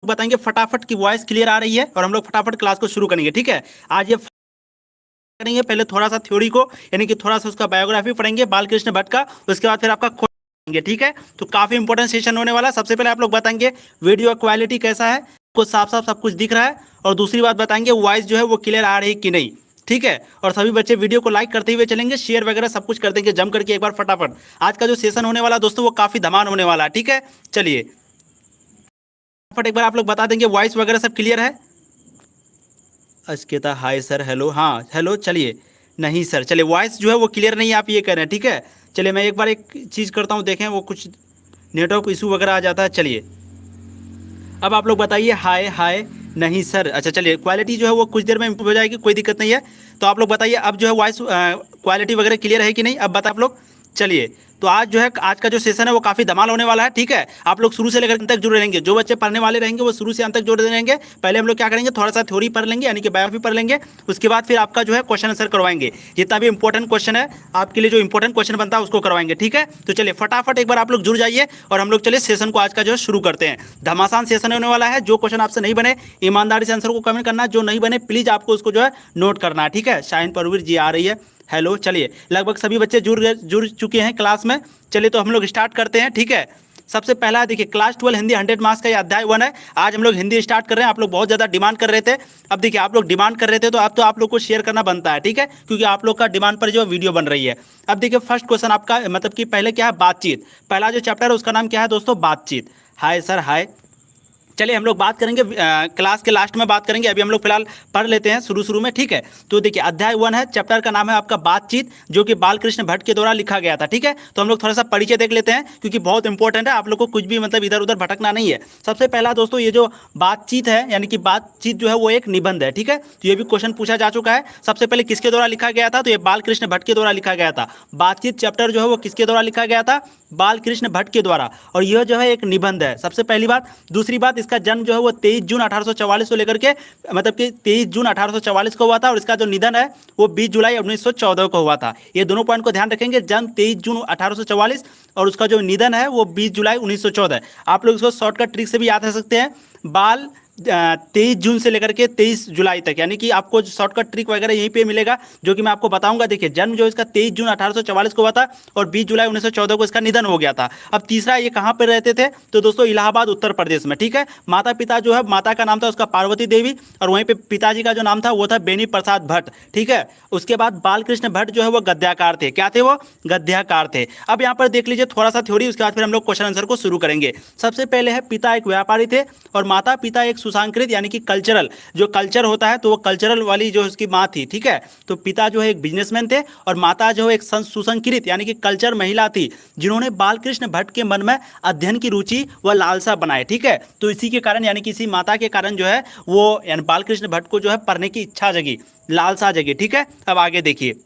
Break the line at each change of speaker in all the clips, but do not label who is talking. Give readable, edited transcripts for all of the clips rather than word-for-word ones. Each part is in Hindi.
बताएंगे फटाफट की वॉइस क्लियर आ रही है और हम लोग फटाफट क्लास को शुरू करेंगे। ठीक है, आज ये करेंगे। पहले थोड़ा सा थ्योरी को यानी कि थोड़ा सा उसका बायोग्राफी पढ़ेंगे बालकृष्ण भट्ट का, उसके बाद फिर आपका खोलेंगे। ठीक है, तो काफी इंपॉर्टेंट सेशन होने वाला है। सबसे पहले आप लोग बताएंगे वीडियो क्वालिटी कैसा है, आपको साफ साफ सब कुछ दिख रहा है, और दूसरी बात बताएंगे वॉइस जो है वो क्लियर आ रही कि नहीं। ठीक है, और सभी बच्चे वीडियो को लाइक करते हुए चलेंगे, शेयर वगैरह सब कुछ कर देंगे जम करके एक बार फटाफट। आज का जो सेशन होने वाला दोस्तों वो काफी धमाल होने वाला है। ठीक है, चलिए फटाफट एक बार आप लोग बता देंगे वॉइस वगैरह सब क्लियर है। अस्किता हाय सर, हेलो, हाँ हेलो। चलिए, नहीं सर, चलिए वॉइस जो है वो क्लियर नहीं है, आप ये कह रहे हैं। ठीक है, चलिए मैं एक बार एक चीज़ करता हूँ, देखें वो कुछ नेटवर्क इशू वगैरह आ जाता है। चलिए अब आप लोग बताइए हाय हाय। नहीं सर, अच्छा चलिए क्वालिटी जो है वो कुछ देर में इम्प्रूव हो जाएगी, कोई दिक्कत नहीं है। तो आप लोग बताइए अब जो है वॉइस क्वालिटी वगैरह क्लियर है कि नहीं, अब बता आप लोग। चलिए, तो आज जो है आज का जो सेशन है वो काफ़ी धमाल होने वाला है। ठीक है, आप लोग शुरू से लेकर अंत तक जुड़े रहेंगे। जो बच्चे पढ़ने वाले रहेंगे वो शुरू से अंत तक जुड़े रहेंगे। पहले हम लोग क्या करेंगे, थोड़ा सा थ्योरी पढ़ लेंगे यानी कि बायोग्राफी पढ़ लेंगे, उसके बाद फिर आपका जो है क्वेश्चन आंसर करवाएंगे। जितना भी इंपॉर्टेंट क्वेश्चन है आपके लिए, जो इंपॉर्टेंट क्वेश्चन बनता है उसको करवाएंगे। ठीक है, तो चलिए फटाफट एक बार आप लोग जुड़ जाइए और हम लोग चलिए सेशन को आज का जो है शुरू करते हैं। घमासान सेशन होने वाला है। जो क्वेश्चन आपसे नहीं बने ईमानदारी से आंसर को कमेंट करना है, जो नहीं बने प्लीज आपको उसको जो है नोट करना है। ठीक है, शाहीन परवीर जी आ रही है, हेलो। चलिए लगभग सभी बच्चे जुड़ चुके हैं क्लास में। चलिए तो हम लोग स्टार्ट करते हैं। ठीक है, सबसे पहला देखिए क्लास 12 हिंदी 100 मार्क्स का ये अध्याय 1 है। आज हम लोग हिंदी स्टार्ट कर रहे हैं। आप लोग बहुत ज़्यादा डिमांड कर रहे थे। अब देखिए आप लोग डिमांड कर रहे थे तो आप लोग को शेयर करना बनता है। ठीक है, क्योंकि आप लोग का डिमांड पर जो वीडियो बन रही है। अब देखिए फर्स्ट क्वेश्चन आपका मतलब कि पहले क्या है, बातचीत। पहला जो चैप्टर है उसका नाम क्या है दोस्तों, बातचीत। हाय सर, हाय। चलिए हम लोग बात करेंगे क्लास के लास्ट में बात करेंगे, अभी हम लोग फिलहाल पढ़ लेते हैं शुरू शुरू में। ठीक है, तो देखिए अध्याय 1 है, चैप्टर का नाम है आपका बातचीत, जो कि बालकृष्ण भट्ट के द्वारा लिखा गया था। ठीक है, तो हम लोग थोड़ा सा परिचय देख लेते हैं क्योंकि बहुत इंपॉर्टेंट है, आप लोग को कुछ भी मतलब इधर उधर भटकना नहीं है। सबसे पहला दोस्तों ये जो बातचीत है यानी कि बातचीत जो है वो एक निबंध है। ठीक है, तो ये भी क्वेश्चन पूछा जा चुका है। सबसे पहले किसके द्वारा लिखा गया था, तो ये बालकृष्ण भट्ट के द्वारा लिखा गया था। बातचीत चैप्टर जो है वो किसके द्वारा लिखा गया था, बालकृष्ण भट्ट के द्वारा, और यह जो है एक निबंध है, सबसे पहली बात। दूसरी बात, इसका जन्म जो है वो 23 जून 1844 को लेकर के मतलब कि 23 जून 1844 को हुआ था, और इसका जो निधन है वो 20 जुलाई 1914 को हुआ था। ये दोनों पॉइंट को ध्यान रखेंगे, जन्म 23 जून 1844 और उसका जो निधन है वो 20 जुलाई 1914। आप लोग इसको शॉर्टकट ट्रिक से भी याद रख सकते हैं। बाल 23 जून से लेकर के 23 जुलाई तक, यानी कि आपको शॉर्टकट ट्रिक वगैरह यहीं पे मिलेगा, जो कि मैं आपको बताऊंगा। देखिए जन्म जो इसका 23 जून 1844 को हुआ था और 20 जुलाई 1914 को इसका निधन हो गया था। अब तीसरा, ये कहाँ पर रहते थे, तो दोस्तों इलाहाबाद उत्तर प्रदेश में। ठीक है, माता पिता जो है, माता का नाम था उसका पार्वती देवी, और वहीं पे पिताजी का जो नाम था वो था बेनी प्रसाद भट्ट। ठीक है, उसके बाद बालकृष्ण भट्ट जो है वो गद्यकार थे। क्या थे वो, गद्यकार थे। अब यहाँ पर देख लीजिए थोड़ा सा थ्योरी, उसके बाद फिर हम लोग क्वेश्चन आंसर को शुरू करेंगे। सबसे पहले है, पिता एक व्यापारी थे और माता पिता एक सुसंस्कृत यानी कि कल्चरल, जो कल्चर होता है तो वो कल्चरल वाली जो उसकी माँ थी। ठीक है, तो पिता जो है एक बिजनेसमैन थे और माता जो है एक सुसंस्कृत यानी कि कल्चर महिला थी, जिन्होंने बालकृष्ण भट्ट के मन में अध्ययन की रुचि व लालसा बनाए। ठीक है, तो इसी के कारण यानी कि इसी माता के कारण जो है वो यानी बालकृष्ण भट्ट को जो है पढ़ने की इच्छा जगी, लालसा जगी। ठीक है, अब आगे देखिए,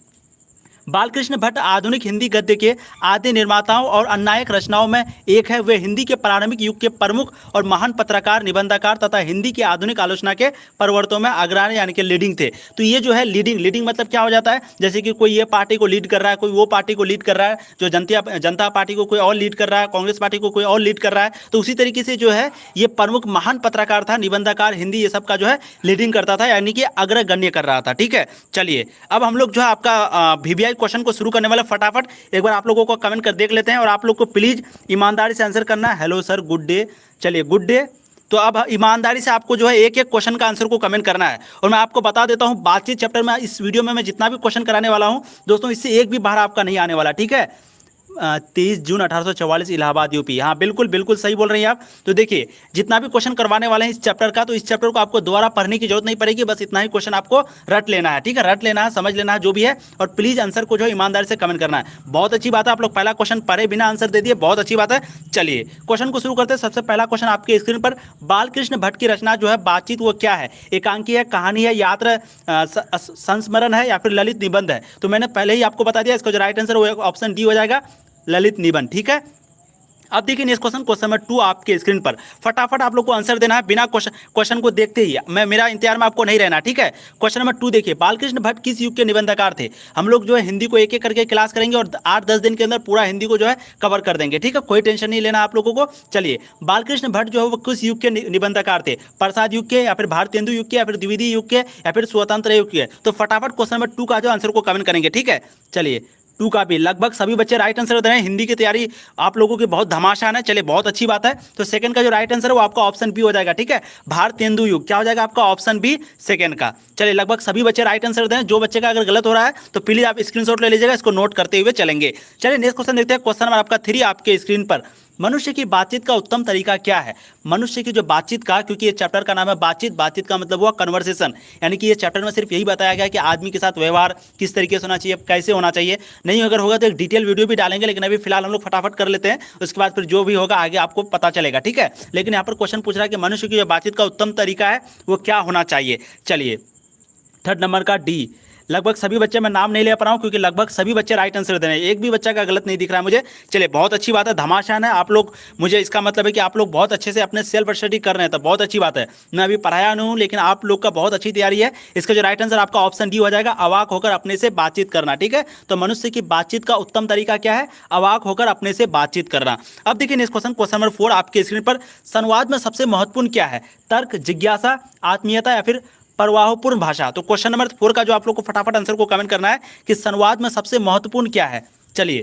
बालकृष्ण भट्ट आधुनिक हिंदी गद्य के आदि निर्माताओं और अन्नायक रचनाओं में एक है। वे हिंदी के प्रारंभिक युग के प्रमुख और महान पत्रकार, निबंधकार तथा हिंदी की आधुनिक आलोचना के प्रवर्तकों में अग्रणी यानी कि लीडिंग थे। तो ये जो है लीडिंग मतलब क्या हो जाता है, जैसे कि कोई ये पार्टी को लीड कर रहा है, कोई वो पार्टी को लीड कर रहा है, जो जनता पार्टी को कोई और लीड कर रहा है, कांग्रेस पार्टी को कोई और लीड कर रहा है। तो उसी तरीके से जो है ये प्रमुख महान पत्रकार था, निबंधकार, हिंदी, ये सब का जो है लीडिंग करता था, यानी कि अग्रगण्य कर रहा था। ठीक है, चलिए अब हम लोग जो है आपका वीवीआई क्वेश्चन को शुरू करने वाला, फटाफट एक बार आप लोगों को कमेंट कर देख लेते हैं और आप लोग को प्लीज ईमानदारी से आंसर करना है। Hello sir, good day. चलिए गुड डे। तो अब ईमानदारी से आपको जो है एक एक क्वेश्चन का आंसर को कमेंट करना है। और मैं आपको बता देता हूं, बातचीत चैप्टर में इस वीडियो में मैं जितना भी क्वेश्चन कराने वाला हूं दोस्तों, इससे एक भी बाहर आपका नहीं आने वाला। ठीक है, 23 जून 1844 इलाहाबाद यूपी, हाँ बिल्कुल बिल्कुल सही बोल रही हैं आप। तो देखिए जितना भी क्वेश्चन करवाने वाले हैं इस चैप्टर का, तो इस चैप्टर को आपको दोबारा पढ़ने की जरूरत नहीं पड़ेगी, बस इतना ही क्वेश्चन आपको रट लेना है। ठीक है, रट लेना है, समझ लेना है जो भी है, और प्लीज आंसर को जो ईमानदारी से कमेंट करना है। बहुत अच्छी बात है, आप लोग पहला क्वेश्चन पढ़े बिना आंसर दे दिए, बहुत अच्छी बात है। चलिए क्वेश्चन को शुरू करते हैं। सबसे पहला क्वेश्चन आपके स्क्रीन पर, बालकृष्ण भट्ट की रचना जो है बातचीत वो क्या है, एकांकी है, कहानी है, यात्रा, संस्मरण है, या फिर ललित निबंध है। तो मैंने पहले ही आपको बता दिया, इसका जो राइट आंसर वो ऑप्शन डी हो जाएगा, ललित निबंध। ठीक है, अब देखिए नेक्स्ट क्वेश्चन नंबर 2 आपके स्क्रीन पर। फटाफट आप लोग को आंसर देना है बिना क्वेश्चन को देखते ही। मेरा इंतजार में आपको नहीं रहना, ठीक है। क्वेश्चन नंबर 2 देखिए, बालकृष्ण भट्ट किस युग के निबंधकार थे। हम लोग जो है हिंदी को एक एक करके क्लास करेंगे और 8-10 दिन के अंदर पूरा हिंदी को जो है कवर कर देंगे, ठीक है। कोई टेंशन नहीं लेना आप लोगों को। चलिए, बालकृष्ण भट्ट जो है वो किस युग के निबंधकार थे। प्रसाद युग के, या फिर भारतेंदु युग के, या फिर द्विवेदी युग के, या फिर स्वतंत्र युग के। तो फटाफट क्वेश्चन नंबर 2 का जो आंसर को कमेंट करेंगे, ठीक है। चलिए, 2 का भी लगभग सभी बच्चे राइट आंसर दे रहे हैं। हिंदी की तैयारी आप लोगों की बहुत धमाशान है। चलिए, बहुत अच्छी बात है। तो सेकंड का जो राइट आंसर है वो आपका ऑप्शन बी हो जाएगा, ठीक है। भारतेंदु युग क्या हो जाएगा आपका, ऑप्शन बी सेकंड का। चलिए, लगभग सभी बच्चे राइट आंसर दे रहे हैं। जो बच्चे का अगर गलत हो रहा है तो प्लीज आप स्क्रीनशॉट ले लीजिएगा, इसको नोट करते हुए चलेंगे। चलिए नेक्स्ट क्वेश्चन देखते हैं। क्वेश्चन नंबर आपका 3 आपके स्क्रीन पर। मनुष्य की बातचीत का उत्तम तरीका क्या है। मनुष्य की जो बातचीत का, क्योंकि ये चैप्टर का नाम है बातचीत, बातचीत का मतलब हुआ कन्वर्सेशन, यानी कि ये चैप्टर में सिर्फ यही बताया गया कि आदमी के साथ व्यवहार किस तरीके से होना चाहिए, कैसे होना चाहिए। नहीं अगर होगा तो एक डिटेल वीडियो भी डालेंगे, लेकिन अभी फिलहाल हम लोग फटाफट कर लेते हैं। उसके बाद फिर जो भी होगा आगे आपको पता चलेगा, ठीक है। लेकिन यहाँ पर क्वेश्चन पूछ रहा है कि मनुष्य की जो बातचीत का उत्तम तरीका है वो क्या होना चाहिए। चलिए, थर्ड नंबर का डी। लगभग सभी बच्चे, मैं नाम नहीं ले पा रहा हूँ क्योंकि लगभग सभी बच्चे राइट आंसर दे रहे हैं। एक भी बच्चा का गलत नहीं दिख रहा है मुझे। चलिए, बहुत अच्छी बात है, धमाशान है आप लोग। मुझे इसका मतलब है कि आप लोग बहुत अच्छे से अपने सेल्फ स्टडी कर रहे हैं, तो बहुत अच्छी बात है। मैं अभी पढ़ाया नहीं हूँ, लेकिन आप लोग का बहुत अच्छी तैयारी है। इसका जो राइट आंसर आपका ऑप्शन डी हो जाएगा, अवाक होकर अपने से बातचीत करना, ठीक है। तो मनुष्य की बातचीत का उत्तम तरीका क्या है, अवाक होकर अपने से बातचीत करना। अब देखिए नेक्स्ट क्वेश्चन, क्वेश्चन नंबर 4 आपके स्क्रीन पर। संवाद में सबसे महत्वपूर्ण क्या है, तर्क, जिज्ञासा, आत्मीयता, या फिर प्रवाहपूर्ण भाषा। तो क्वेश्चन नंबर 4 का जो आप लोग को फटाफट आंसर को कमेंट करना है कि संवाद में सबसे महत्वपूर्ण क्या है। चलिए,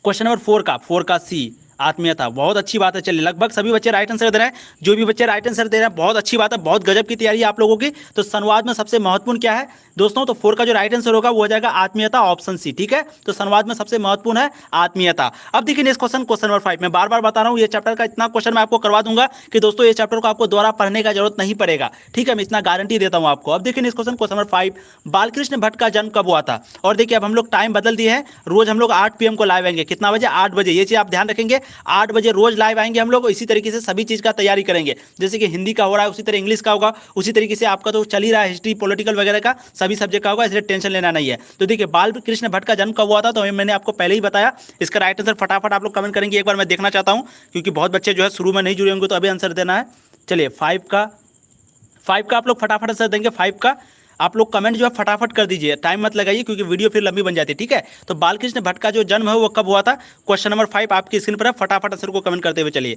क्वेश्चन नंबर 4 का सी, आत्मीयता। बहुत अच्छी बात है। चलिए, लगभग सभी बच्चे राइट आंसर दे रहे हैं। जो भी बच्चे राइट आंसर दे रहे हैं बहुत अच्छी बात है, बहुत गजब की तैयारी है आप लोगों की। तो संवाद में सबसे महत्वपूर्ण क्या है दोस्तों, तो 4 का जो राइट आंसर होगा वो हो जाएगा आत्मीयता, ऑप्शन सी, ठीक है। तो संवाद में सबसे महत्वपूर्ण है आत्मीयता। अब देखिए नेक्स्ट क्वेश्चन, क्वेश्चन नंबर 5। मैं बार बार बता रहा हूँ, ये चैप्टर का इतना क्वेश्चन मैं आपको करवा दूंगा कि दोस्तों ये चैप्टर को आपको दोबारा पढ़ने का जरूरत नहीं पड़ेगा, ठीक है। मैं इतना गारंटी देता हूँ आपको। अब देखिए next question, question number 5। Balkrishna Bhatt का जन्म कब हुआ था। और देखिए अब हम लोग टाइम बदल दिए हैं। रोज हम लोग 8 PM को लाइव आएंगे। कितना बजे, 8 बजे। ये चीज आप ध्यान रखेंगे, 8 बजे रोज लाइव आएंगे हम लोग। इसी तरीके से सभी चीज का तैयारी करेंगे। जैसे कि हिंदी का हो रहा है उसी तरह इंग्लिश का होगा, उसी तरीके से आपका तो चल ही रहा है हिस्ट्री, पॉलिटिकल वगैरह का, सभी सब्जेक्ट का होगा, इसलिए टेंशन लेना नहीं है। तो देखिए, बालकृष्ण भट्ट का जन्म कब हुआ था, तो मैंने आपको पहले ही बताया। इसका राइट आंसर फटाफट आप लोग कमेंट करेंगे, एक बार मैं देखना चाहता हूं, क्योंकि बहुत बच्चे जो है शुरू में नहीं जुड़े होंगे, तो अभी आंसर देना है। चलिए, 5 का आप लोग फटाफट आंसर देंगे। 5 का आप लोग कमेंट जो है फटाफट कर दीजिए, टाइम मत लगाइए क्योंकि वीडियो फिर लंबी बन जाती है, ठीक है। तो बालकृष्ण भट्ट का जो जन्म है वो कब हुआ था, क्वेश्चन नंबर 5 आपकी स्क्रीन पर है। फटाफट आंसर को कमेंट करते हुए चलिए।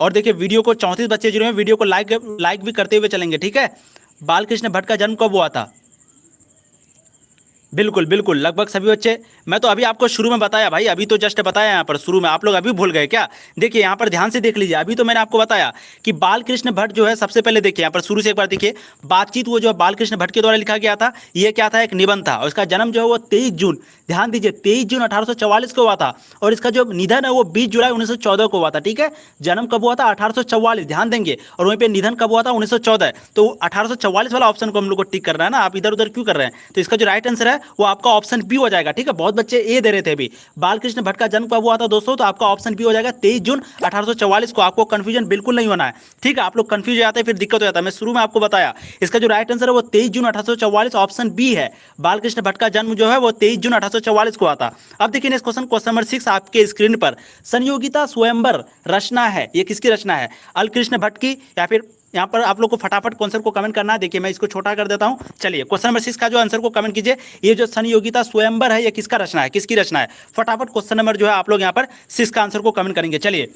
और देखिए, वीडियो को 34 बच्चे जुड़े हैं, वीडियो को लाइक भी करते हुए चलेंगे, ठीक है। बालकृष्ण भट्ट का जन्म कब हुआ था, बिल्कुल बिल्कुल, लगभग सभी बच्चे। मैं तो अभी आपको शुरू में बताया भाई, अभी तो जस्ट बताया यहाँ पर शुरू में, आप लोग अभी भूल गए क्या। देखिए यहाँ पर ध्यान से देख लीजिए, अभी तो मैंने आपको बताया कि बालकृष्ण भट्ट जो है सबसे पहले देखिए यहाँ पर शुरू से एक बार देखिए, बातचीत वो जो बालकृष्ण भट्ट के द्वारा लिखा गया था, ये क्या था, एक निबंध था। और इसका जन्म जो है वो 23 जून, ध्यान दीजिए 23 जून 1844 को हुआ था। और इसका जो निधन है वो 20 जुलाई 1914 को हुआ था, ठीक है। जन्म कब हुआ था, 1844, ध्यान देंगे। और वहीं पे निधन कब हुआ था, 1914। तो 1844 वाला ऑप्शन को हम लोग को टिक करना है ना, आप इधर उधर क्यों कर रहे हैं। तो इसका जो राइट आंसर है वो आपका ऑप्शन बी हो जाएगा, ठीक है। बहुत बच्चे ए दे रहे थे अभी। बालकृष्ण भट्ट का जन्म कब हुआ था दोस्तों, तो आपका ऑप्शन बी हो जाएगा 23 जून 1844 को। आपको कंफ्यूजन बिल्कुल नहीं होना है, ठीक है। आप लोग कंफ्यूज हो जाते हैं फिर दिक्कत हो जाता है। मैं शुरू में आपको बताया, इसका जो राइट आंसर है वो 23 जून 1844, ऑप्शन बी है। बालकृष्ण भट्ट का जन्म जो है वो 23 जून 1844 को हुआ था। अब देखिए नेक्स्ट क्वेश्चन, क्वेश्चन नंबर 6 आपके स्क्रीन पर। संयोगिता स्वयंवर रचना है, ये किसकी रचना है, अलकृष्ण भट्ट की, या फिर यहाँ पर आप लोग को फटाफट आंसर को कमेंट करना है। देखिए मैं इसको छोटा कर देता हूँ। चलिए, क्वेश्चन नंबर 6 का जो आंसर को कमेंट कीजिए। ये जो संयोगिता स्वयंवर है ये किसका रचना है, किसकी रचना है। फटाफट क्वेश्चन नंबर जो है आप लोग यहाँ पर 6 का आंसर को कमेंट करेंगे। चलिए,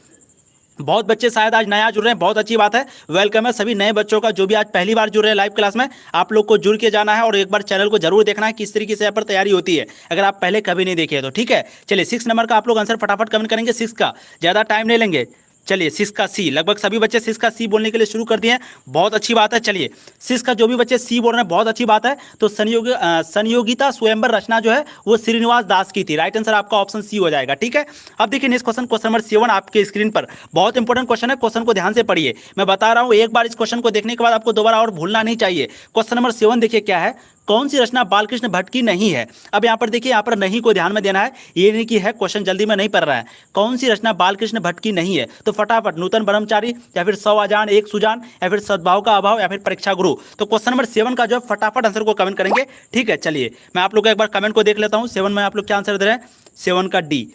बहुत बच्चे शायद आज नया जुड़ रहे हैं, बहुत अच्छी बात है, वेलकम है सभी नए बच्चों का। जो भी आज पहली बार जुड़ रहे हैं लाइव क्लास में, आप लोग को जुड़ के जाना है और एक बार चैनल को जरूर देखना है किस तरीके से यहाँ पर तैयारी होती है, अगर आप पहले कभी नहीं देखे तो, ठीक है। चलिए, 6 नंबर का आप लोग आंसर फटाफट कमेंट करेंगे, 6 का, ज़्यादा टाइम नहीं लेंगे। चलिए, 6 का सी, लगभग सभी बच्चे 6 का सी बोलने के लिए शुरू कर दिए हैं, बहुत अच्छी बात है। चलिए, 6 का जो भी बच्चे सी बोल रहे हैं बहुत अच्छी बात है। तो संयोगिता स्वयंवर रचना जो है वो श्रीनिवास दास की थी। राइट आंसर आपका ऑप्शन सी हो जाएगा, ठीक है। अब देखिए नेक्स्ट क्वेश्चन, क्वेश्चन नंबर 7 आपके स्क्रीन पर। बहुत इंपॉर्टेंट क्वेश्चन है, क्वेश्चन को ध्यान से पढ़िए। मैं बता रहा हूँ, एक बार इस क्वेश्चन को देखने के बाद आपको दोबारा और भूलना नहीं चाहिए। क्वेश्चन नंबर 7 देखिए क्या है, कौन सी रचना बालकृष्ण भट्ट की नहीं है। अब यहाँ पर देखिए, यहाँ पर नहीं को ध्यान में देना है, ये नहीं कि है, क्वेश्चन जल्दी में नहीं पढ़ रहा है। कौन सी रचना बालकृष्ण भट्ट की नहीं है, तो फटाफट नूतन ब्रह्मचारी, या फिर 100 अजान एक सुजान, या फिर सद्भाव का अभाव, या फिर परीक्षा गुरु। तो क्वेश्चन नंबर 7 का जो है फटाफट आंसर को कमेंट करेंगे, ठीक है। चलिए, मैं आप लोग का एक बार कमेंट को देख लेता हूँ। 7 में आप लोग क्या आंसर दे रहे हैं, 7 का डी।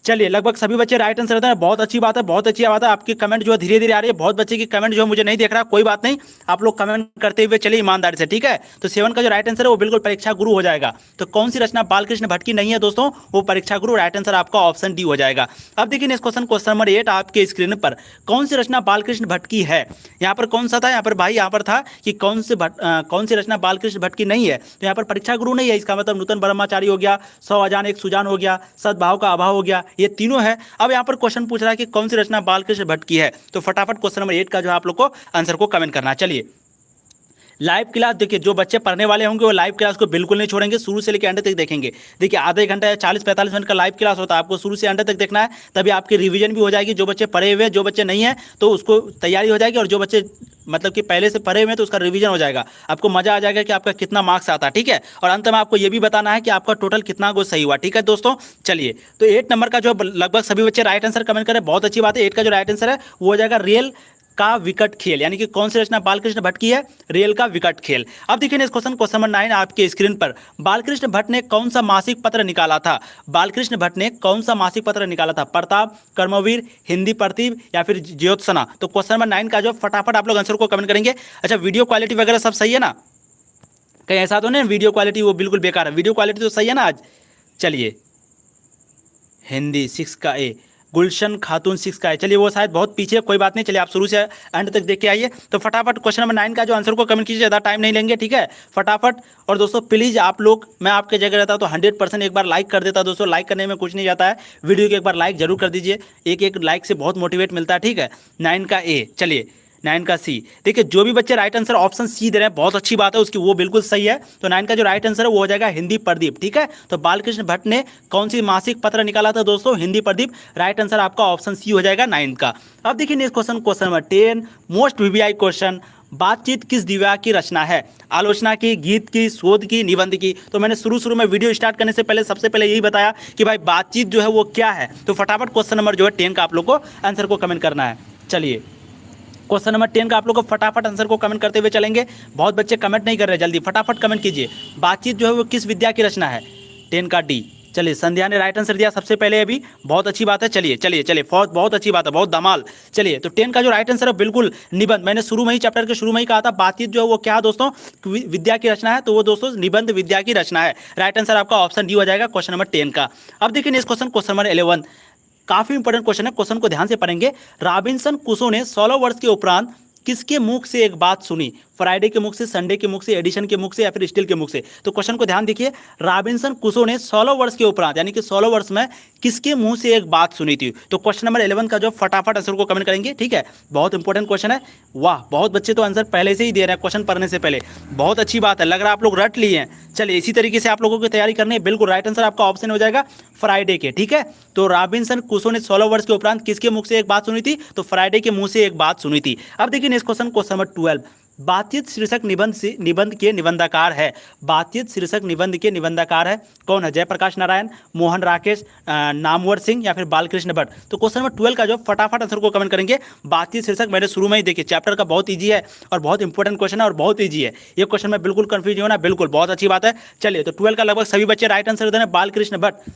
चलिए लगभग सभी बच्चे राइट आंसर देते हैं, बहुत अच्छी बात है, बहुत अच्छी बात है। आपकी कमेंट जो है धीरे धीरे आ रही है, बहुत बच्चे की कमेंट जो है मुझे नहीं देख रहा, कोई बात नहीं, आप लोग कमेंट करते हुए चलिए ईमानदारी से, ठीक है। तो 7 का जो राइट आंसर है वो बिल्कुल परीक्षा गुरु हो जाएगा। तो कौन सी रचना बालकृष्ण भट्ट की नहीं है दोस्तों, वो परीक्षा गुरु, राइट आंसर आपका ऑप्शन डी हो जाएगा। अब देखिए नेक्स्ट क्वेश्चन, क्वेश्चन नंबर 8 आपके स्क्रीन पर, कौन सी रचना बालकृष्ण भट्ट की है। यहाँ पर कौन सा था, यहाँ पर भाई यहाँ पर था कि कौन सी रचना बालकृष्ण भट्ट की नहीं है। तो यहाँ पर परीक्षा गुरु नहीं है, इसका मतलब नूतन ब्रह्मचारी हो गया, 100 अजान एक सुजान हो गया, सद्भाव का अभाव हो गया, ये तीनों है। अब यहाँ पर क्वेश्चन पूछ रहा है कि कौन सी रचना बालकृष्ण भट्ट की है। तो फटाफट क्वेश्चन नंबर 8 का जो आप लोग को आंसर को कमेंट करना। चलिए लाइव क्लास देखिए, जो बच्चे पढ़ने वाले होंगे वो लाइव क्लास को बिल्कुल नहीं छोड़ेंगे, शुरू से लेकर अंत तक देखेंगे। देखिए आधे घंटा या 40-45 मिनट का लाइव क्लास होता है, आपको शुरू से अंत तक देखना है, तभी आपकी रिवीजन भी हो जाएगी। जो बच्चे पढ़े हुए हैं, जो बच्चे नहीं हैं तो उसको तैयारी हो जाएगी, और जो बच्चे मतलब कि पहले से पढ़े हुए हैं तो उसका रिवीजन हो जाएगा। आपको मजा आ जाएगा कि आपका कितना मार्क्स आता है, ठीक है। और अंत में आपको ये भी बताना है कि आपका टोटल कितना गो सही हुआ, ठीक है दोस्तों। चलिए तो 8 नंबर का जो लगभग सभी बच्चे राइट आंसर कमेंट करें, बहुत अच्छी बात है। 8 का जो राइट आंसर है वो हो जाएगा रेल का विकट खेल, यानी कि कौन सी रचना बालकृष्ण भट्ट की है, रेल का विकट खेल। अब देखिए नेक्स्ट क्वेश्चन, क्वेश्चन नंबर 9 आपके स्क्रीन पर, बालकृष्ण भट्ट ने कौन सा मासिक पत्र निकाला था। बालकृष्ण भट्ट ने कौन सा मासिक पत्र निकाला था, प्रताप, कर्मवीर, हिंदी प्रतिदिन या फिर ज्योत्सना। तो क्वेश्चन नंबर 9 का जो फटाफट आप लोग आंसर को कमेंट करेंगे। अच्छा वीडियो क्वालिटी वगैरह सब सही है ना, कहीं ऐसा तो नहीं वीडियो क्वालिटी वो बिल्कुल बेकार है, वीडियो क्वालिटी तो सही है ना आज। चलिए हिंदी 6 का ए, गुलशन खातून 6 का है, चलिए वो शायद बहुत पीछे, कोई बात नहीं, चलिए आप शुरू से एंड तक देख के आइए। तो फटाफट क्वेश्चन नंबर 9 का जो आंसर को कमेंट कीजिए, ज़्यादा टाइम नहीं लेंगे, ठीक है फटाफट। और दोस्तों प्लीज़ आप लोग, मैं आपके जगह रहता तो 100% एक बार लाइक कर देता दोस्तों, लाइक करने में कुछ नहीं जाता है, वीडियो को एक बार लाइक जरूर कर दीजिए, एक एक लाइक से बहुत मोटिवेट मिलता है, ठीक है। 9 का ए, चलिए 9 का सी, देखिए जो भी बच्चे राइट आंसर ऑप्शन सी दे रहे हैं बहुत अच्छी बात है उसकी, वो बिल्कुल सही है। तो 9 का जो राइट आंसर है वो हो जाएगा हिंदी प्रदीप, ठीक है। तो बालकृष्ण भट्ट ने कौन सी मासिक पत्र निकाला था दोस्तों, हिंदी प्रदीप, राइट आंसर आपका ऑप्शन सी हो जाएगा 9 का। अब देखिए next question, question number 10 most VVI question, बातचीत किस दिव्या की रचना है, आलोचना की, गीत की, शोध की, निबंध की। तो मैंने शुरू में वीडियो स्टार्ट करने से पहले सबसे पहले यही बताया कि भाई बातचीत जो है वो क्या है। तो फटाफट क्वेश्चन नंबर जो है 10 का आप लोग को आंसर को कमेंट करना है। चलिए क्वेश्चन नंबर 10 का आप लोग को फटाफट आंसर को कमेंट करते हुए चलेंगे, बहुत बच्चे कमेंट नहीं कर रहे, जल्दी फटाफट कमेंट कीजिए। बातचीत जो है वो किस विद्या की रचना है, 10 का डी। चलिए संध्या ने राइट आंसर दिया सबसे पहले अभी, बहुत अच्छी बात है। चलिए चलिए चलिए बहुत अच्छी बात है, बहुत धमाल। चलिए तो 10 का जो राइट आंसर है बिल्कुल निबंध, मैंने शुरू में ही चैप्टर के शुरू में ही कहा था बातचीत जो है वो क्या है दोस्तों, विद्या की रचना है, तो वो दोस्तों निबंध विद्या की रचना है। राइट आंसर आपका ऑप्शन डी हो जाएगा क्वेश्चन नंबर 10 का। अब देखिए नेक्स्ट क्वेश्चन, क्वेश्चन नंबर 11 काफी इंपॉर्टेंट क्वेश्चन है, क्वेश्चन को ध्यान से पढ़ेंगे। रॉबिन्सन क्रूसो ने 16 वर्ष के उपरांत किसके मुख से एक बात सुनी, फ्राइडे के मुख से, संडे के मुख से, एडिशन के मुख से या फिर स्टील के मुख से। तो क्वेश्चन को ध्यान देखिए, रॉबिन्सन क्रूसो ने 16 वर्ष के उपरांत यानी कि 16 वर्ष में किसके मुंह से एक बात सुनी थी। तो क्वेश्चन नंबर 11 का जो फटाफट आंसर को कमेंट करेंगे, ठीक है बहुत इंपॉर्टेंट क्वेश्चन है। वाह बहुत बच्चे तो आंसर पहले से ही दे रहे हैं क्वेश्चन पढ़ने से पहले, बहुत अच्छी बात है, लग रहा है आप लोग रट लिए हैं। चलिए इसी तरीके से आप लोगों की तैयारी करनी है, बिल्कुल राइट आंसर आपका ऑप्शन हो जाएगा फ्राइडे के, ठीक है। तो रॉबिन्सन क्रूसो ने 16 वर्ष के उपरांत किसके मुख से एक बात सुनी थी, तो फ्राइडे के मुंह से एक बात सुनी थी। अब देखिए नेक्स्ट क्वेश्चन, क्वेश्चन नंबर 12 बातचीत शीर्षक निबंध के निबंधकार है, बातचीत शीर्षक निबंध के निबंधकार है कौन है, जयप्रकाश नारायण, मोहन राकेश, नामवर सिंह या फिर बालकृष्ण भट्ट। तो क्वेश्चन नंबर 12 का जो फटाफट आंसर को कमेंट करेंगे। बातचीत शीर्षक मैंने शुरू में ही देखिए चैप्टर का बहुत ईजी है और बहुत इंपॉर्टेंट क्वेश्चन है और बहुत ईजी है, ये क्वेश्चन में बिल्कुल कंफ्यूज होना, बिल्कुल बहुत अच्छी बात है। चलिए तो 12 का लगभग सभी बच्चे राइट आंसर दे रहे हैं बालकृष्ण भट्ट।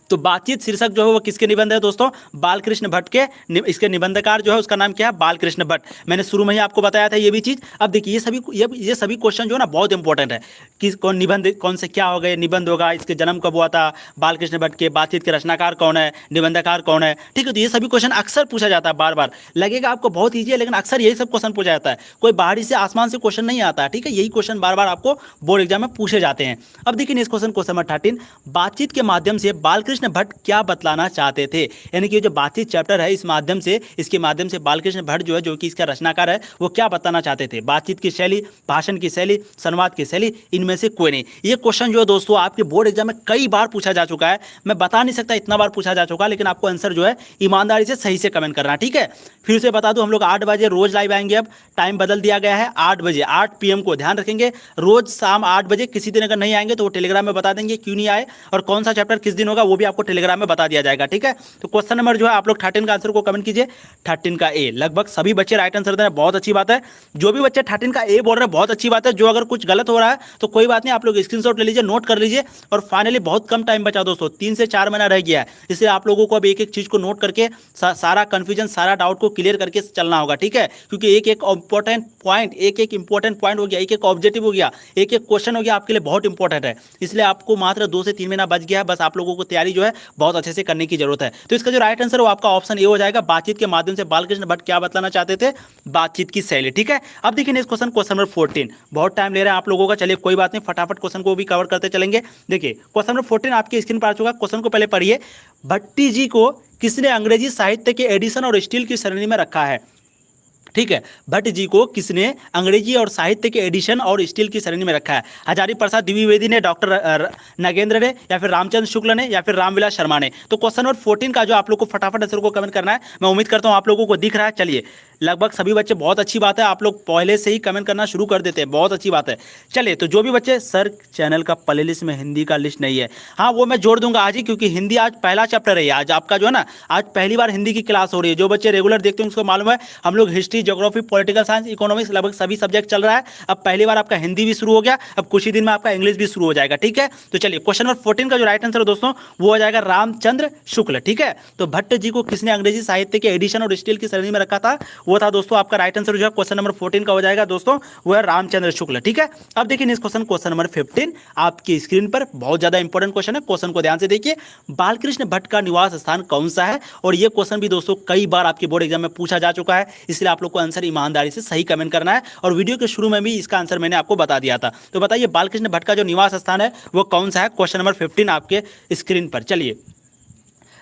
तो बातचीत शीर्षक जो है वो किसके निबंध है दोस्तों, बालकृष्ण भट्ट के, इसके निबंधकार जो है उसका नाम क्या है, बालकृष्ण भट्ट। मैंने शुरू में ही आपको बताया था ये भी चीज़। अब देखिए ये सभी क्वेश्चन जो है ना बहुत इंपॉर्टेंट है कि कौन निबंध कौन से क्या हो गए, निबंध होगा, इसके जन्म कब हुआ था, बालकृष्ण भट्ट के, बातचीत के रचनाकार कौन है, निबंधकार कौन है, ठीक है। तो ये सभी क्वेश्चन अक्सर पूछा जाता है, बार बार लगेगा आपको बहुत ईजी है लेकिन अक्सर यही सब क्वेश्चन पूछा जाता है, कोई बाहरी से आसमान से क्वेश्चन नहीं आता है, ठीक है। यही क्वेश्चन बार बार आपको बोर्ड एग्जाम में पूछे जाते हैं। अब देखिए नेक्स्ट क्वेश्चन, क्वेश्चन नंबर 13 बातचीत के माध्यम से बालकृष्ण भट्ट क्या बतलाना चाहते थे, यानी कि जो बातचीत चैप्टर है इस माध्यम से, इसके माध्यम से बालकृष्ण भट्ट जो है, जो कि इसका रचनाकार है, वो क्या बताना चाहते थे। बातचीत की शैली, भाषण की शैली, संवाद की शैली, इनमें से कोई नहीं। ये क्वेश्चन जो है दोस्तों आपके बोर्ड एग्जाम में कई बार पूछा जा चुका है, मैं बता नहीं सकता इतना बार पूछा जा चुका है, लेकिन आपको आंसर जो है ईमानदारी से सही से कमेंट करना, ठीक है। फिर से बता दूं हम लोग 8 बजे रोज लाइव आएंगे, अब टाइम बदल दिया गया है 8 बजे, 8 PM को ध्यान रखेंगे, रोज शाम 8 बजे। किसी दिन अगर नहीं आएंगे तो वो टेलीग्राम में बता देंगे क्यों नहीं आए और कौन सा चैप्टर किस दिन होगा वो भी आपको टेलीग्राम में बता दिया जाएगा, ठीक है। तो क्वेश्चन नंबर जो है आप लोग 13 का आंसर को कमेंट कीजिए, 13 का ए। लगभग सभी बच्चे राइट आंसर दे रहे हैं, बहुत अच्छी बात है। जो भी बच्चे 13 का ए बोल रहे हैं बहुत अच्छी बात है। जो अगर कुछ गलत हो रहा है तो कोई बात नहीं, आप लोग स्क्रीनशॉट ले लीजिए, नोट कर लीजिए। और फाइनली बहुत कम टाइम बचा दोस्तों, 3 से 4 महीना रह गया है, इसलिए आप लोगों को अब एक एक चीज को नोट करके सारा कंफ्यूजन, सारा डाउट को क्लियर करके चलना होगा, ठीक है। क्योंकि एक एक इंपॉर्टेंट पॉइंट, एक एक इंपॉर्टेंट पॉइंट हो गया, एक एक ऑब्जेक्टिव हो गया, एक एक क्वेश्चन हो गया, आपके लिए बहुत इंपॉर्टेंट है। इसलिए आपको मात्र 2 से 3 महीना बच गया है, बस आप लोगों को तैयारी जो है बहुत अच्छे से करने की जरूरत है। तो इसका जो राइट आंसर है वो आपका ऑप्शन ए हो जाएगा। बातचीत के माध्यम से बालकृष्ण भट्ट क्या बताना चाहते थे? बातचीत की शैली, ठीक है। अब देखिए नेक्स्ट क्वेश्चन, क्वेश्चन नंबर 14। बहुत टाइम ले रहे हैं आप लोगों का, चलिए कोई बात नहीं, फटाफट क्वेश्चन को भी कवर करते चलेंगे। देखिए क्वेश्चन नंबर 14 आपकी स्क्रीन पर आ चुका। क्वेश्चन को पहले पढ़िए। भट्टी जी को किसने अंग्रेजी साहित्य के एडिशन और स्टील की श्रेणी में रखा है? ठीक है, भट्ट जी को किसने अंग्रेजी और साहित्य के एडिशन और स्टील की श्रेणी में रखा है? हजारी प्रसाद द्विवेदी ने, डॉक्टर नगेंद्र ने, या फिर रामचंद्र शुक्ल ने, या फिर रामविलास शर्मा ने? तो क्वेश्चन नंबर 14 का जो आप लोग को फटाफट आंसर को कमेंट करना है। मैं उम्मीद करता हूं आप लोगों को दिख रहा है। चलिए लगभग सभी बच्चे, बहुत अच्छी बात है, आप लोग पहले से ही कमेंट करना शुरू कर देते हैं, बहुत अच्छी बात है। चलिए तो जो भी बच्चे, सर चैनल का प्ले लिस्ट में हिंदी का लिस्ट नहीं है, हाँ वो मैं जोड़ दूंगा आज ही, क्योंकि हिंदी आज पहला चैप्टर है। आज आपका जो है ना, आज पहली बार हिंदी की क्लास हो रही है। जो बच्चे रेगुलर देखते हैं उसको मालूम है, हम लोग history, geography, political science, economics, लगभग सभी सब्जेक्ट चल रहा है। अब पहली बार आपका हिंदी भी शुरू हो गया, अब कुछ ही दिन में आपका इंग्लिश भी शुरू हो जाएगा, ठीक है। तो चलिए क्वेश्चन नंबर 14 का जो राइट आंसर है दोस्तों वो हो जाएगा रामचंद्र शुक्ल, ठीक है। तो भट्ट जी को किसने अंग्रेजी साहित्य के एडिशन और स्टील की श्रेणी में रखा था? वो था दोस्तों आपका राइट आंसर जो है क्वेश्चन नंबर 14 का हो जाएगा दोस्तों, वो है रामचंद्र शुक्ल, ठीक है। अब देखिए नेक्स्ट क्वेश्चन, क्वेश्चन नंबर 15 आपकी स्क्रीन पर। बहुत ज्यादा इंपॉर्टेंट क्वेश्चन है, क्वेश्चन को ध्यान से देखिए। बालकृष्ण भट्ट का निवास स्थान कौन सा है? और ये क्वेश्चन भी दोस्तों कई बार आपके बोर्ड एग्जाम में पूछा जा चुका है, इसलिए आप लोग को आंसर ईमानदारी से सही कमेंट करना है। और वीडियो के शुरू में भी इसका आंसर मैंने आपको बता दिया था। तो बताइए बालकृष्ण भट्ट का जो निवास स्थान है वो कौन सा है? क्वेश्चन नंबर 15 आपके स्क्रीन पर। चलिए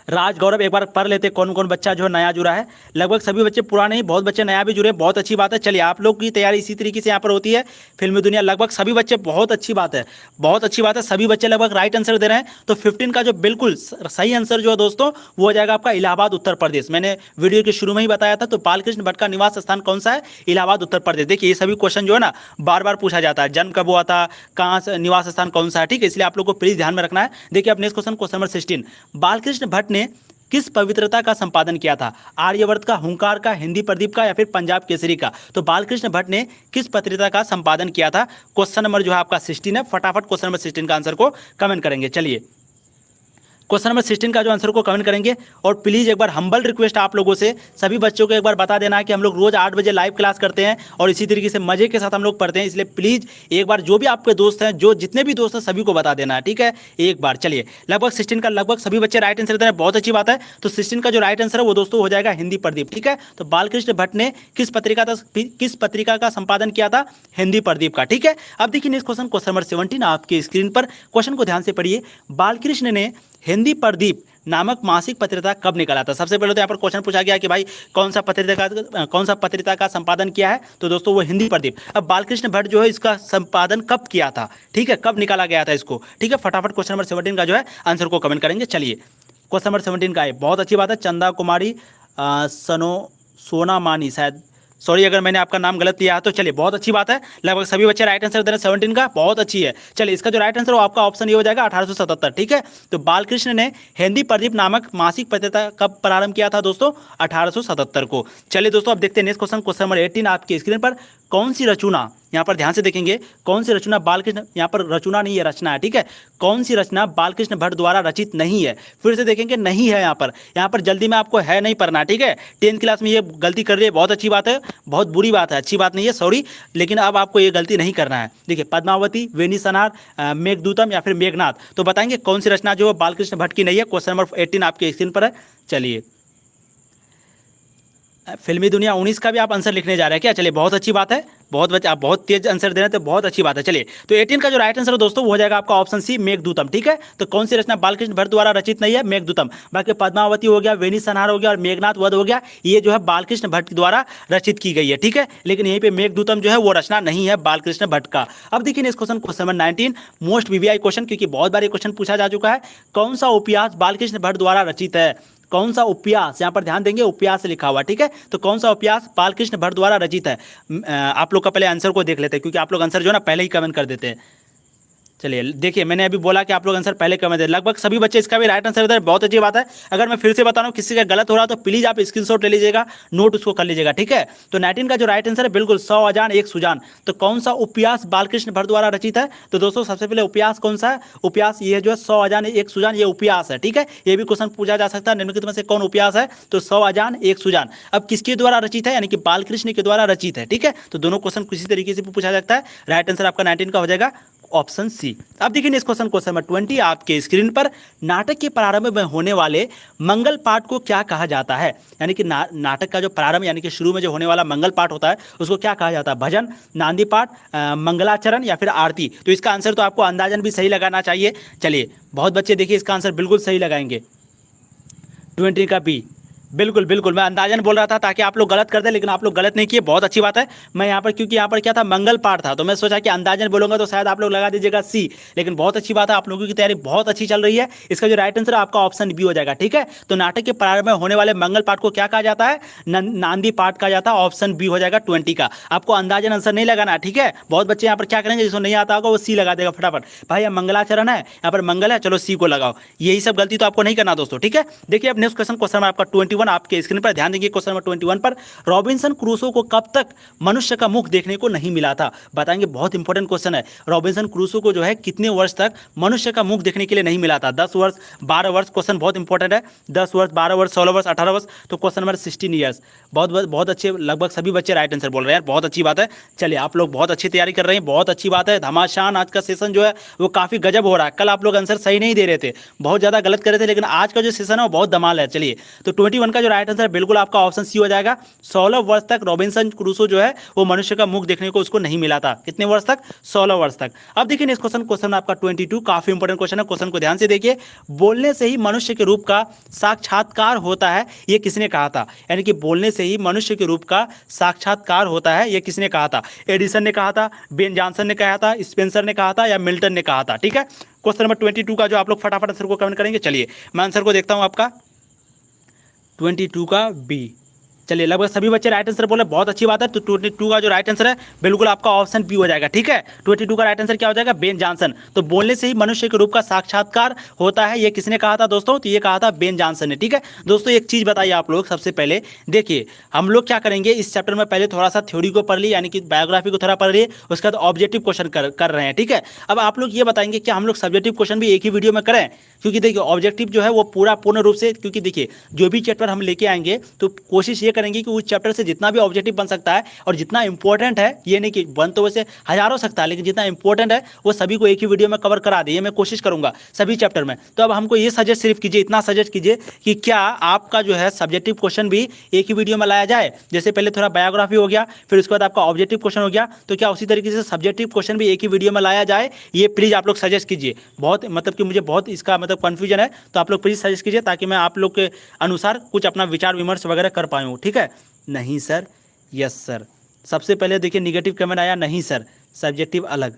राज गौरव एक बार पढ़ लेते कौन कौन बच्चा जो नया जुड़ा है। लगभग सभी बच्चे पुराने ही, बहुत बच्चे नया भी जुड़े, बहुत अच्छी बात है। चलिए आप लोग की तैयारी इसी तरीके से यहाँ पर होती है। फिल्मी दुनिया, लगभग सभी बच्चे, बहुत अच्छी बात है, बहुत अच्छी बात है, सभी बच्चे लगभग राइट आंसर दे रहे हैं। तो 15 का जो बिल्कुल सही आंसर जो है दोस्तों वो हो जाएगा आपका इलाहाबाद उत्तर प्रदेश। मैंने वीडियो के शुरू में ही बताया था। तो बालकृष्ण भट्ट का निवास स्थान कौन सा है? इलाहाबाद उत्तर प्रदेश। देखिए ये सभी क्वेश्चन जो है ना बार बार पूछा जाता है, जन्म कब हुआ था, कहाँ से, निवास स्थान कौन सा है, ठीक है। इसलिए आप लोग को प्लीज ध्यान में रखना है। देखिए अब next question, question number 16। Balkrishna Bhatt ने किस पवित्रता का संपादन किया था? आर्यवर्त का, हुंकार का, हिंदी प्रदीप का, या फिर पंजाब केसरी का? तो बालकृष्ण भट्ट ने किस पत्रिका का संपादन किया था? क्वेश्चन नंबर जो है आपका 16 है। फटाफट क्वेश्चन नंबर 16 का आंसर को कमेंट करेंगे। चलिए क्वेश्चन नंबर 16 का जो आंसर को कमेंट करेंगे। और प्लीज़ एक बार हम्बल रिक्वेस्ट आप लोगों से, सभी बच्चों को एक बार बता देना कि हम लोग रोज़ 8 बजे लाइव क्लास करते हैं और इसी तरीके से मजे के साथ हम लोग पढ़ते हैं। इसलिए प्लीज़ एक बार जो भी आपके दोस्त हैं, जो जितने भी दोस्त हैं, सभी को बता देना है, ठीक है, एक बार। चलिए लगभग 16 का लगभग सभी बच्चे राइट आंसर दे रहे हैं, बहुत अच्छी बात है। तो 16 का जो राइट आंसर है वो दोस्तों हो जाएगा हिंदी प्रदीप, ठीक है। तो बालकृष्ण भट्ट ने किस पत्रिका का संपादन किया था? हिंदी प्रदीप का, ठीक है। अब देखिए नेक्स्ट क्वेश्चन, क्वेश्चन नंबर 17 आपकी स्क्रीन पर। क्वेश्चन को ध्यान से पढ़िए। बालकृष्ण ने हिंदी प्रदीप नामक मासिक पत्रिका कब निकाला था? सबसे पहले तो यहाँ पर क्वेश्चन पूछा गया कि भाई कौन सा पत्रिका का संपादन किया है? तो दोस्तों वो हिंदी प्रदीप। अब बालकृष्ण भट्ट जो है इसका संपादन कब किया था, ठीक है, कब निकाला गया था इसको, ठीक है। फटाफट क्वेश्चन नंबर 17 का जो है आंसर को कमेंट करेंगे। चलिए क्वेश्चन नंबर 17 का है, बहुत अच्छी बात है। चंदा कुमारी सोना मानी, शायद, सॉरी अगर मैंने आपका नाम गलत लिया है तो चलिए बहुत अच्छी बात है। लगभग सभी बच्चे राइट आंसर दे रहे हैं 17 का, बहुत अच्छी है। चलिए इसका जो राइट आंसर हो आपका ऑप्शन ये हो जाएगा 1877, ठीक है। तो बालकृष्ण ने हिंदी प्रदीप नामक मासिक पत्रिका कब प्रारंभ किया था दोस्तों? 1877 को। चलिए दोस्तों अब देखते हैं नेक्स्ट क्वेश्चन, क्वेश्चन नंबर 18 आपकी स्क्रीन पर। कौन सी रचना, यहाँ पर ध्यान से देखेंगे, कौन सी रचना बालकृष्ण, यहाँ पर रचना नहीं है, रचना है, ठीक है। कौन सी रचना बालकृष्ण भट्ट द्वारा रचित नहीं है? फिर से देखेंगे, नहीं है, यहाँ पर जल्दी में आपको है नहीं पढ़ना, ठीक है। 10th क्लास में ये गलती कर रही है, बहुत अच्छी बात है, बहुत बुरी बात है, अच्छी बात नहीं है, सॉरी, लेकिन अब आपको ये गलती नहीं करना है। देखिए पद्मावती, वेनिसनार, मेघदूतम या फिर मेघनाथ। तो बताएंगे कौन सी रचना जो बालकृष्ण भट्ट की नहीं है? क्वेश्चन नंबर 18 आपके स्क्रीन पर है। चलिए फिल्मी दुनिया 19 का भी आप आंसर लिखने जा रहे हैं क्या? चलिए बहुत अच्छी बात है, बहुत बच्चे आप बहुत तेज आंसर दे रहे हैं, तो बहुत अच्छी बात है। चलिए तो 18 का जो राइट आंसर है दोस्तों वो हो जाएगा आपका ऑप्शन सी, मेघदूतम, ठीक है। तो कौन सी रचना बालकृष्ण भट्ट द्वारा रचित नहीं है? मेघदूतम। बाकी पद्मावती हो गया, वेनिसनार हो गया और मेघनाथ वध हो गया, ये जो है बालकृष्ण भट्ट द्वारा रचित की गई है, ठीक है। लेकिन यहीं पे मेघदूतम जो है वो रचना नहीं है बालकृष्ण भट्ट का। अब देखिए next question, question number 19, most VVI question, क्योंकि बहुत बार ये क्वेश्चन पूछा जा चुका है। कौन सा उपन्यास बालकृष्ण भट्ट द्वारा रचित है? कौन सा उपन्यास, यहाँ पर ध्यान देंगे, उपन्यास से लिखा हुआ, ठीक है। तो कौन सा उपन्यास बालकृष्ण भट्ट द्वारा रचित है? आप लोग का पहले आंसर को देख लेते हैं, क्योंकि आप लोग आंसर जो है ना पहले ही कमेंट कर देते हैं। चलिए देखिए, मैंने अभी बोला कि आप लोग आंसर पहले कमेंट दें, लगभग सभी बच्चे इसका भी राइट आंसर देते हैं, बहुत अच्छी बात है। अगर मैं फिर से बता रहा हूँ किसी का गलत हो रहा है तो प्लीज आप स्क्रीनशॉट ले लीजिएगा, नोट उसको कर लीजिएगा, ठीक है। तो 19 का जो राइट आंसर है बिल्कुल 100 अजान एक सुजान। तो कौन सा उपन्यास बालकृष्ण भट्ट द्वारा रचित है? तो दोस्तों सबसे पहले उपन्यास कौन सा है? उपन्यास ये जो है 100 अजान एक सुजान, ये उपन्यास है, ठीक है। ये भी क्वेश्चन पूछा जा सकता है, निम्नलिखित में से कौन उपन्यास है? तो 100 अजान एक सुजान। अब किसके द्वारा रचित है? यानी कि बालकृष्ण के द्वारा रचित है, ठीक है। तो दोनों क्वेश्चन किसी तरीके से पूछा जाता है। राइट आंसर आपका 19 का हो जाएगा ऑप्शन सी। अब देखिए नेक्स्ट क्वेश्चन, क्वेश्चन नंबर 20 आपके स्क्रीन पर, नाटक के प्रारंभ में होने वाले मंगल पाठ को क्या कहा जाता है? यानी कि नाटक का जो प्रारंभ यानी कि शुरू में जो होने वाला मंगल पाठ होता है उसको क्या कहा जाता है? भजन, नांदी पाठ, मंगलाचरण या फिर आरती? तो इसका आंसर तो आपको अंदाजन भी सही लगाना चाहिए। चलिए बहुत बच्चे देखिए इसका आंसर बिल्कुल सही लगाएंगे, 20 का बी। बिल्कुल बिल्कुल, मैं अंदाजन बोल रहा था ताकि आप लोग गलत कर दें, लेकिन आप लोग गलत नहीं किए, बहुत अच्छी बात है। मैं यहाँ पर क्योंकि यहाँ पर क्या था, मंगल पाठ था, तो मैं सोचा कि अंदाजन बोलूंगा तो शायद आप लोग लगा दीजिएगा सी, लेकिन बहुत अच्छी बात है, आप लोगों की तैयारी बहुत अच्छी चल रही है। इसका जो राइट आंसर है आपका ऑप्शन बी हो जाएगा, ठीक है। तो नाटक के प्रारंभ में होने वाले मंगल पाठ को क्या कहा जाता है? नांदी पाठ कहा जाता है, ऑप्शन बी हो जाएगा 20 का। आपको अंदाजन आंसर नहीं लगाना, ठीक है। बहुत बच्चे यहाँ पर क्या करेंगे, जिसको नहीं आता होगा वो सी लगा देगा फटाफट, भाई यहाँ मंगलाचरण है, यहाँ पर मंगल है, चलो सी को लगाओ। यही सब गलती तो आपको नहीं करना दोस्तों, ठीक है। देखिए अब नेक्स्ट क्वेश्चन, क्वेश्चन आपका 21 आपके स्क्रीन पर, ध्यान देंगे क्वेश्चन नंबर 21 पर, रॉबिन्सन क्रूसो को कब तक मनुष्य का मुख देखने को नहीं मिला था? बताएंगे, बहुत इंपॉर्टेंट क्वेश्चन है। रॉबिन्सन क्रूसो को जो है कितने वर्ष तक मनुष्य का मुख देखने के लिए नहीं मिला था? 10 वर्ष, 12 वर्ष? क्वेश्चन बहुत इंपॉर्टेंट है, 10 वर्ष, 12 वर्ष, 16 वर्ष, 18 वर्ष? तो क्वेश्चन नंबर 16 ईयर्स। बहुत अच्छे, लगभग सभी बच्चे राइट आंसर बोल रहे हैं यार, बहुत अच्छी बात है। चलिए आप लोग बहुत अच्छी तैयारी कर रहे हैं, बहुत अच्छी बात है, धमाशान। आज का सेशन जो है वो काफी गजब हो रहा है। कल आप लोग आंसर सही नहीं दे रहे थे, बहुत ज्यादा गलत कर रहे थे, लेकिन आज का जो सेशन है वो बहुत धमाल है। चलिए तो 21 का जो राइट आंसर बिल्कुल आपका ऑप्शन सी हो जाएगा। 16 वर्ष तक रॉबिन्सन क्रूसो जो है वो मनुष्य का मुख देखने को उसको नहीं मिला था। कितने वर्ष तक? 16 वर्ष तक। अब देखिए नेक्स्ट क्वेश्चन, क्वेश्चन आपका 22, काफी इंपॉर्टेंट क्वेश्चन है, क्वेश्चन को ध्यान से देखिए। बोलने से ही मनुष्य के रूप का साक्षात्कार होता है, ये किसने कहा था? यानी कि बोलने से ही मनुष्य के रूप का साक्षात्कार होता है, ये किसने कहा था? एडिसन ने कहा था, बेन जॉनसन ने कहा था, स्पेंसर ने कहा था, या मिल्टन ने कहा था? ठीक है, क्वेश्चन नंबर 22 का जो आप लोग फटाफट आंसर को कमेंट करेंगे। चलिए मैं आंसर को देखता हूं आपका 22 का बी। चलिए लगभग सभी बच्चे राइट आंसर बोले, बहुत अच्छी बात है। तो 22 का जो राइट आंसर है बिल्कुल आपका ऑप्शन बी हो जाएगा, ठीक है। 22 का राइट आंसर क्या हो जाएगा? Ben Jonson. तो बोलने से ही मनुष्य के रूप का साक्षात्कार होता है, ये किसने कहा था दोस्तों? तो ये कहा था बेन जॉनसन ने, ठीक है। दोस्तों एक चीज बताइए आप लोग, सबसे पहले देखिए हम लोग क्या करेंगे इस चैप्टर में, पहले थोड़ा सा थ्योरी को पढ़ लिए, यानी कि बायोग्राफी को थोड़ा पढ़ लिए, उसके बाद ऑब्जेक्टिव क्वेश्चन कर रहे हैं, ठीक है। अब आप लोग ये बताएंगे कि हम लोग सब्जेक्टिव क्वेश्चन भी एक ही वीडियो में करें, क्योंकि देखिए ऑब्जेक्टिव जो है वो पूर्ण रूप से, क्योंकि देखिए जो भी चैप्टर हम लेके आएंगे तो कोशिश ये करेंगे कि उस चैप्टर से जितना भी ऑब्जेक्टिव बन सकता है और जितना इंपॉर्टेंट है, ये नहीं कि बन तो वैसे हजारों सकता है, लेकिन जितना इंपॉर्टेंट है वो सभी को एक ही वीडियो में कवर करा दे, ये मैं कोशिश करूंगा सभी चैप्टर में। तो अब हमको ये सजेस्ट सिर्फ कीजिए, इतना सजेस्ट कीजिए कि क्या आपका जो है सब्जेक्टिव क्वेश्चन भी एक ही वीडियो में लाया जाए। जैसे पहले थोड़ा बायोग्राफी हो गया, फिर उसके बाद आपका ऑब्जेक्टिव क्वेश्चन हो गया, तो क्या उसी तरीके से सब्जेक्टिव क्वेश्चन भी एक ही वीडियो में लाया जाए? ये प्लीज आप लोग सजेस्ट कीजिए। बहुत मतलब कि मुझे बहुत इसका मतलब कन्फ्यूजन है, तो आप लोग प्लीज सजेस्ट कीजिए ताकि मैं आप लोग के अनुसार कुछ अपना विचार विमर्श वगैरह कर पाऊँ, ठीक है। नहीं सर, यस सर। सबसे पहले देखिए निगेटिव कमेंट आया, नहीं सर सब्जेक्टिव अलग।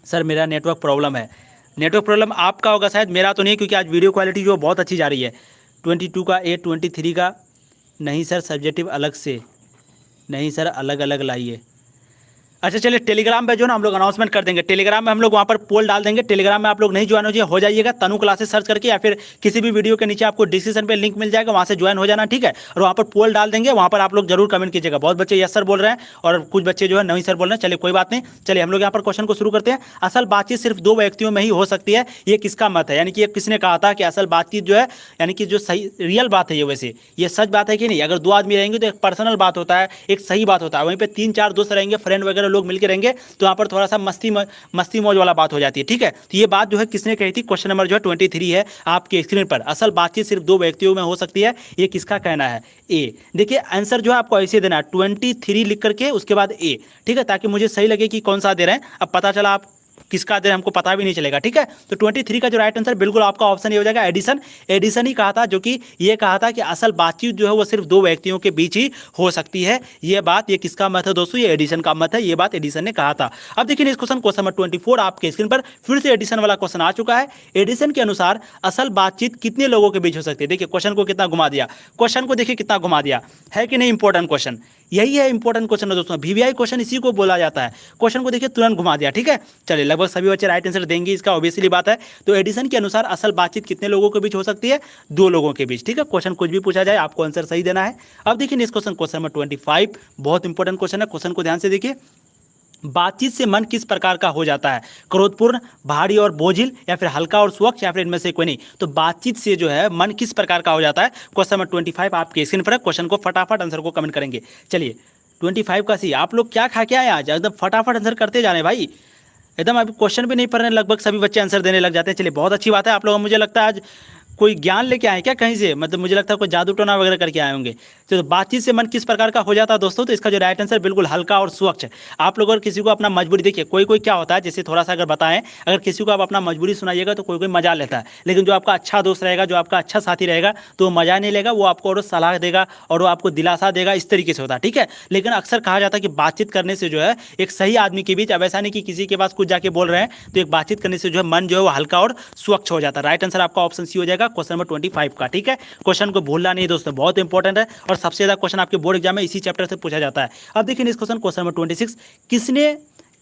सर मेरा नेटवर्क प्रॉब्लम है, नेटवर्क प्रॉब्लम आपका होगा शायद, मेरा तो नहीं, क्योंकि आज वीडियो क्वालिटी जो बहुत अच्छी जा रही है। 22 का ए, 23 का नहीं सर सब्जेक्टिव अलग से, नहीं सर अलग अलग लाइए। अच्छा चलिए टेलीग्राम पे जो ना हम लोग अनाउंसमेंट कर देंगे, टेलीग्राम में हम लोग वहाँ पर पोल डाल देंगे। टेलीग्राम में आप लोग नहीं ज्वाइन हो जाइएगा, तनु क्लासेस सर्च करके, या फिर किसी भी वीडियो के नीचे आपको डिस्क्रिप्शन पे लिंक मिल जाएगा, वहाँ से ज्वाइन हो जाना, ठीक है। और वहाँ पर पोल डाल देंगे, वहाँ पर आप लोग जरूर कमेंट कीजिएगा। बहुत बच्चे यस सर बोल रहे हैं और कुछ बच्चे जो है नहीं सर बोल रहे हैं, चलिए कोई बात नहीं। चलिए हम लोग यहाँ पर क्वेश्चन को शुरू करते हैं। असल बातचीत सिर्फ दो व्यक्तियों में ही हो सकती है, ये किसका मत है? यानी कि किसने कहा था कि असल बातचीत जो है, यानी कि जो सही रियल बात है, ये वैसे ये सच बात है कि नहीं? अगर दो आदमी रहेंगे तो एक पर्सनल बात होता है, एक सही बात होता है, वहीं पर 3-4 दोस्त रहेंगे, फ्रेंड वगैरह लोग मिलकर रहेंगे, तो यहाँ पर थोड़ा सा मस्ती मौज वाला बात हो जाती है, ठीक है। तो ये बात जो है किसने कही थी? क्वेश्चन नंबर जो है 23 है आपके स्क्रीन पर। असल बातचीत सिर्फ दो व्यक्तियों में हो सकती है, ये किसका कहना है? ए। देखिए आंसर जो है आपको ऐसे देना है 23 लिख करके उसके बाद ए, ठीक है, ताकि मुझे सही लगे कि कौन सा दे रहे हैं। अब पता चला आप किसका दे रहे हैं हमको पता भी नहीं चलेगा, ठीक है। तो 23 का जो राइट आंसर बिल्कुल आपका ऑप्शन ये हो जाएगा एडिसन। एडिसन ही कहा था, जो कि ये कहा था कि असल बातचीत जो है वो सिर्फ दो व्यक्तियों के बीच ही हो सकती है। ये बात, ये किसका मत है दोस्तों? ये एडिसन का मत है, ये बात एडिसन ने कहा था। अब देखिए इस क्वेश्चन नंबर 24 आपके स्क्रीन पर फिर से एडिसन वाला क्वेश्चन आ चुका है। एडिसन के अनुसार असल बातचीत कितने लोगों के बीच हो सकती है? देखिए क्वेश्चन को कितना घुमा दिया, क्वेश्चन को देखिए कितना घुमा दिया है कि नहीं? इंपॉर्टेंट क्वेश्चन, यही है इंपॉर्टेंट क्वेश्चन है दोस्तों, वीवीआई क्वेश्चन इसी को बोला जाता है। क्वेश्चन को देखिए तुरंत घुमा दिया, ठीक है। चलिए लगभग सभी बच्चे राइट आंसर देंगे, इसका ऑब्वियसली बात है। तो एडिशन के अनुसार असल बातचीत कितने लोगों के बीच हो सकती है? 2 लोगों के बीच, ठीक है। क्वेश्चन कुछ भी पूछा जाए आपको आंसर सही देना है। अब देखिए नेक्स्ट क्वेश्चन, क्वेश्चन नंबर 25, बहुत इंपॉर्टेंट क्वेश्चन है। क्वेश्चन को ध्यान से देखिए, बातचीत से मन किस प्रकार का हो जाता है? क्रोधपूर्ण, भारी और बोझिल, या फिर हल्का और स्वच्छ, या फिर इनमें से कोई नहीं। तो बातचीत से जो है मन किस प्रकार का हो जाता है? क्वेश्चन नंबर 25 आपके स्क्रीन पर है। क्वेश्चन को फटाफट आंसर को कमेंट करेंगे। चलिए 25 का सी, आप लोग क्या खा के आए आज? एकदम फटाफट आंसर करते जा रहे हैं भाई, एकदम अभी क्वेश्चन भी नहीं पढ़ रहे हैं, लगभग सभी बच्चे आंसर देने लग जाते हैं। चलिए बहुत अच्छी बात है, आप लोग मुझे लगता है आज कोई ज्ञान लेके आए क्या कहीं से, मतलब मुझे लगता है कोई जादू टोना वगैरह करके आए होंगे। तो बातचीत से मन किस प्रकार का हो जाता है दोस्तों? तो इसका जो राइट आंसर बिल्कुल हल्का और स्वच्छ है। आप लोग अगर किसी को अपना मजबूरी, देखिए कोई कोई क्या होता है, जैसे थोड़ा सा अगर बताएं, अगर किसी को आप अपना मजबूरी सुनाइएगा तो कोई कोई मजा लेता है, लेकिन जो आपका अच्छा दोस्त रहेगा, जो आपका अच्छा साथी रहेगा, तो वो मजा नहीं लेगा, वो आपको और सलाह देगा और वो आपको दिलासा देगा, इस तरीके से होता है, ठीक है। लेकिन अक्सर कहा जाता है कि बातचीत करने से जो है एक सही आदमी के बीच, अब ऐसा नहीं कि किसी के पास कुछ जाके बोल रहे हैं, तो एक बातचीत करने से जो है मन जो है वो हल्का और स्वच्छ हो जाता है। राइट आंसर आपका ऑप्शन सी हो जाएगा क्वेश्चन नंबर 25 का, ठीक है। क्वेश्चन को भूलना नहीं दोस्तों, बहुत इंपॉर्टेंट है और सबसे ज्यादा क्वेश्चन आपके बोर्ड एग्जाम में इसी चैप्टर से पूछा जाता है। अब देखिए इस क्वेश्चन, क्वेश्चन नंबर 26,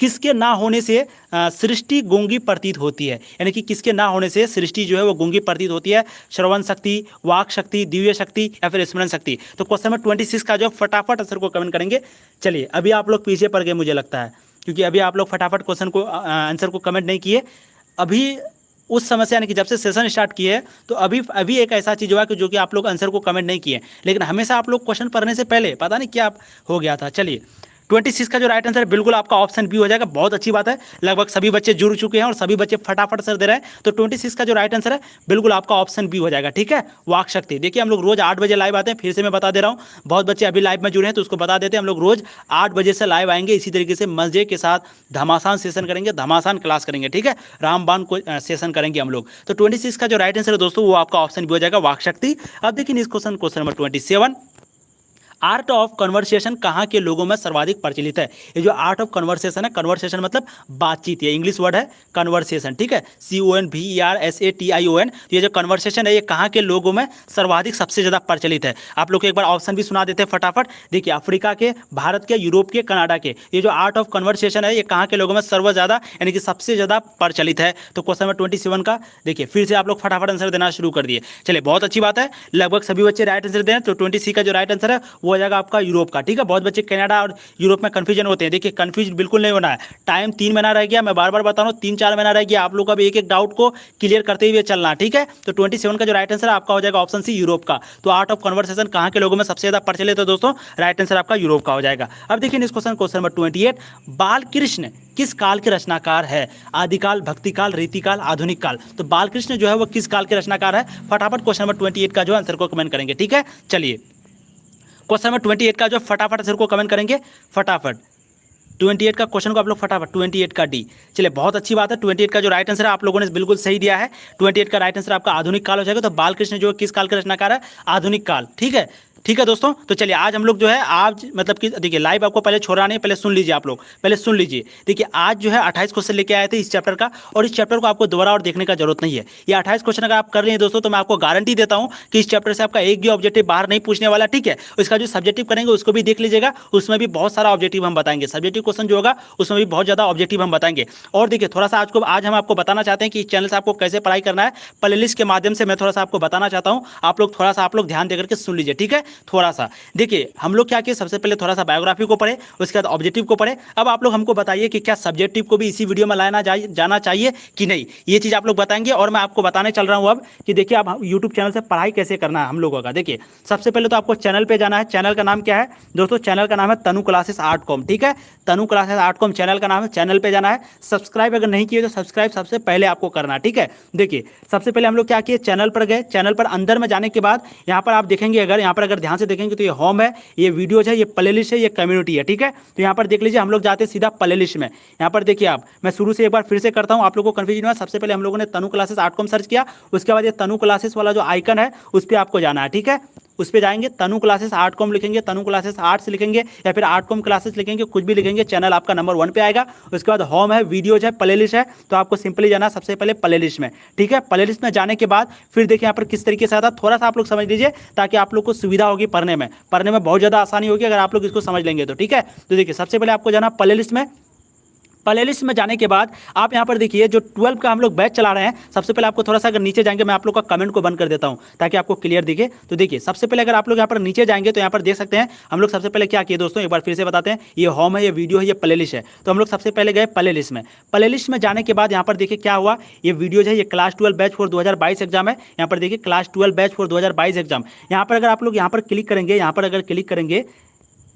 किसके ना होने से सृष्टि गूंगी प्रतीत होती है? यानी कि किसके ना होने से सृष्टि जो है वो गूंगी प्रतीत होती है? श्रवण शक्ति, वाक शक्ति, दिव्य शक्ति, या फिर स्मरण शक्ति? तो क्वेश्चन नंबर 26 का जो फटाफट आंसर को कमेंट करेंगे। चलिए अभी आप लोग पीछे पड़ गए मुझे लगता है, क्योंकि अभी आप लोग फटाफट क्वेश्चन को आंसर को कमेंट नहीं किए। अभी उस समय से, यानी कि जब से सेशन स्टार्ट किए हैं, तो अभी एक ऐसा चीज़ हुआ कि जो कि आप लोग आंसर को कमेंट नहीं किए, लेकिन हमेशा आप लोग क्वेश्चन पढ़ने से पहले पता नहीं क्या हो गया था। चलिए 26 का जो राइट आंसर है बिल्कुल आपका ऑप्शन बी हो जाएगा। बहुत अच्छी बात है, लगभग सभी बच्चे जुड़ चुके हैं और सभी बच्चे फटाफट सर दे रहे हैं। तो 26 का जो राइट आंसर है बिल्कुल आपका ऑप्शन बी हो जाएगा, ठीक है। वाक शक्ति, देखिए हम लोग रोज 8 बजे लाइव आते हैं, फिर से मैं बता दे रहा हूँ, बहुत बच्चे अभी लाइव में जुड़े हैं तो उसको बता देते हैं, हम लोग रोज 8 बजे से लाइव आएंगे, इसी तरीके से मजे के साथ घमासान सेशन करेंगे, घमासान क्लास करेंगे, ठीक है। रामबाण को सेशन करेंगे हम लोग। तो 26 का जो राइट आंसर है दोस्तों वो आपका ऑप्शन बी हो जाएगा, वाक शक्ति। अब देखिए इस question number 27, art of conversation कहाँ के लोगों में सर्वाधिक प्रचलित है? ये जो आर्ट ऑफ कन्वर्सेशन है, कन्वर्सेशन मतलब बातचीत, ये इंग्लिश वर्ड है कन्वर्सेशन, ठीक है, CONVERSATION। ये जो कन्वर्सेशन है ये कहाँ के लोगों में सर्वाधिक सबसे ज़्यादा प्रचलित है? आप लोग को एक बार ऑप्शन भी सुना देते हैं फटाफट। देखिए अफ्रीका के, भारत के, यूरोप के, कनाडा के। ये जो आर्ट ऑफ कन्वर्सेशन है ये कहाँ के लोगों में सर्व ज़्यादा, यानी कि सबसे ज़्यादा प्रचलित है? तो क्वेश्चन नंबर 27 का देखिए फिर से आप लोग फटाफट आंसर देना शुरू कर दिए। चलिए बहुत अच्छी बात है, लगभग सभी बच्चे राइट आंसर दें। तो 26 का जो राइट आंसर है वो हो जाएगा आपका यूरोप का, ठीक है। बहुत बच्चे कनाडा और यूरोप में कंफ्यूजन होते हैं, देखिए कंफ्यूज बिल्कुल नहीं होना है। टाइम 3 महीना रह गया, मैं बार बार बता रहा हूँ 3-4 महीना रह गया, आप लोग का भी एक एक डाउट को क्लियर करते हुए चलना, ठीक है। तो 27 का जो राइट आंसर आपका हो जाएगा ऑप्शन सी, यूरोप का। तो आर्ट ऑफ कन्वर्सेशन कहाँ के लोगों में सबसे ज्यादा प्रचलित है दोस्तों? राइट आंसर आपका यूरोप का हो जाएगा। अब देखिए इस क्वेश्चन नंबर 28, बाल कृष्ण किस काल के रचनाकार है? आदिकाल, भक्तिकाल, रीतिकाल, आधुनिक काल? तो बाल कृष्ण जो है वो किस काल के रचनाकार है? फटाफट क्वेश्चन नंबर 28 का जो आंसर को कमेंट करेंगे, ठीक है। चलिए क्वेश्चन नंबर 28 का जो फटाफट आंसर को कमेंट करेंगे, फटाफट 28 का क्वेश्चन को आप लोग फटाफट 28 का डी। चलिए बहुत अच्छी बात है, 28 का जो राइट आंसर है आप लोगों ने बिल्कुल सही दिया है। 28 का राइट आंसर आपका आधुनिक काल हो जाएगा। तो बालकृष्ण जो किस काल के रचनाकार है? आधुनिक काल, ठीक है। ठीक है दोस्तों, तो चलिए आज हम लोग जो है आज मतलब कि देखिए लाइव आपको पहले छोड़ना नहीं, पहले सुन लीजिए, आप लोग पहले सुन लीजिए। देखिए आज जो है 28 क्वेश्चन लेके आए थे इस चैप्टर का, और इस चैप्टर को आपको दोबारा और देखने का जरूरत नहीं है। ये 28 क्वेश्चन अगर आप कर रहे हैं दोस्तों तो मैं आपको गारंटी देता हूं कि इस चैप्टर से आपका एक भी ऑब्जेक्टिव बाहर नहीं पूछने वाला, ठीक है। इसका जो सब्जेक्टिव करेंगे उसको भी देख लीजिएगा, उसमें भी बहुत सारा ऑब्जेक्टिव हम बताएंगे। सब्जेक्टिव क्वेश्चन जो होगा उसमें भी बहुत ज्यादा ऑब्जेक्टिव हम बताएंगे। और देखिए थोड़ा सा आज हम आपको बताना चाहते हैं कि इस चैनल से आपको कैसे पढ़ाई करना है, प्लेलिस्ट के माध्यम से मैं थोड़ा सा आपको बताना चाहता हूँ। आप लोग थोड़ा सा ध्यान देकर के सुन लीजिए, ठीक है। थोड़ा सा देखिए हम लोग क्या किए, सबसे पहले थोड़ा सा बायोग्राफी को पढ़े, उसके बाद ऑब्जेक्टिव को पढ़े। अब आप लोग हमको बताइए कि क्या सब्जेक्टिव को भी इसी वीडियो में लाना जाना चाहिए कि नहीं, ये चीज़ आप लोग बताएंगे। और मैं आपको बताने चल रहा हूँ अब कि देखिए आप यूट्यूब चैनल से पढ़ाई कैसे करना है हम लोगों का। देखिए सबसे पहले तो आपको चैनल पर जाना है। चैनल का नाम क्या है दोस्तों? चैनल का नाम है तनु क्लासेस आर्ट.com, ठीक है। तनु क्लासेस आर्ट.com चैनल का नाम है। चैनल पर जाना है, सब्सक्राइब अगर नहीं किए तो सब्सक्राइब सबसे पहले आपको करना है, ठीक है। देखिए सबसे पहले हम लोग क्या किए, चैनल पर गए। चैनल पर अंदर में जाने के बाद यहाँ पर आप देखेंगे, अगर यहाँ पर अगर ध्यान से देखेंगे तो ये होम है, ये वीडियोज है, ये प्लेलिस्ट है, ये कम्युनिटी है, ठीक है। तो यहाँ पर देख लीजिए हम लोग जाते हैं सीधा प्लेलिस्ट में। यहाँ पर देखिए आप, मैं शुरू से एक बार फिर से करता हूँ, आप लोगों को कंफ्यूजन हुआ। सबसे पहले हम लोगों ने तनु क्लासेस आर्ट.com सर्च किया, उसके बाद ये तनु क्लासेस वाला जो आइकन है उस पर आपको जाना है, ठीक है। उस पर जाएंगे, तनु क्लासेस आर्ट कॉम लिखेंगे, तनु क्लासेस आर्ट्स लिखेंगे या फिर आर्ट कॉम क्लासेस लिखेंगे, कुछ भी लिखेंगे, चैनल आपका नंबर 1 पे आएगा। उसके बाद होम है, वीडियोज है, प्लेलिस्ट है, तो आपको सिंपली जाना सबसे पहले प्लेलिस्ट में, ठीक है। प्लेलिस्ट में जाने के बाद फिर देखिए यहाँ पर किस तरीके से आता है, थोड़ा सा आप लोग समझ लीजिए ताकि आप लोग को सुविधा होगी पढ़ने में बहुत ज़्यादा आसानी होगी अगर आप लोग इसको समझ लेंगे तो, ठीक है। तो देखिए सबसे पहले आपको जाना प्लेलिस्ट में। प्लेलिस्ट में जाने के बाद आप यहाँ पर देखिए जो 12 का हम लोग बैच चला रहे हैं, सबसे पहले आपको थोड़ा सा अगर नीचे जाएंगे, मैं आप लोग का कमेंट को बंद कर देता हूँ ताकि आपको क्लियर दिखे। तो देखिए सबसे पहले अगर आप लोग यहाँ पर नीचे जाएंगे तो यहाँ पर देख सकते हैं हम लोग सबसे पहले क्या किए दोस्तों, एक बार फिर से बताते हैं। ये होम है, ये वीडियो है, ये प्लेलिस्ट है। तो हम लोग सबसे पहले गए प्लेलिस्ट में। प्लेलिस्ट में जाने के बाद यहाँ पर देखिए क्या हुआ, ये वीडियोज है, ये क्लास 12 बैच फॉर 2022 एग्जाम है। यहाँ पर देखिए क्लास 12 बैच फॉर 2022 एग्जाम। यहाँ पर अगर आप लोग यहाँ पर क्लिक करेंगे, यहाँ पर अगर क्लिक करेंगे,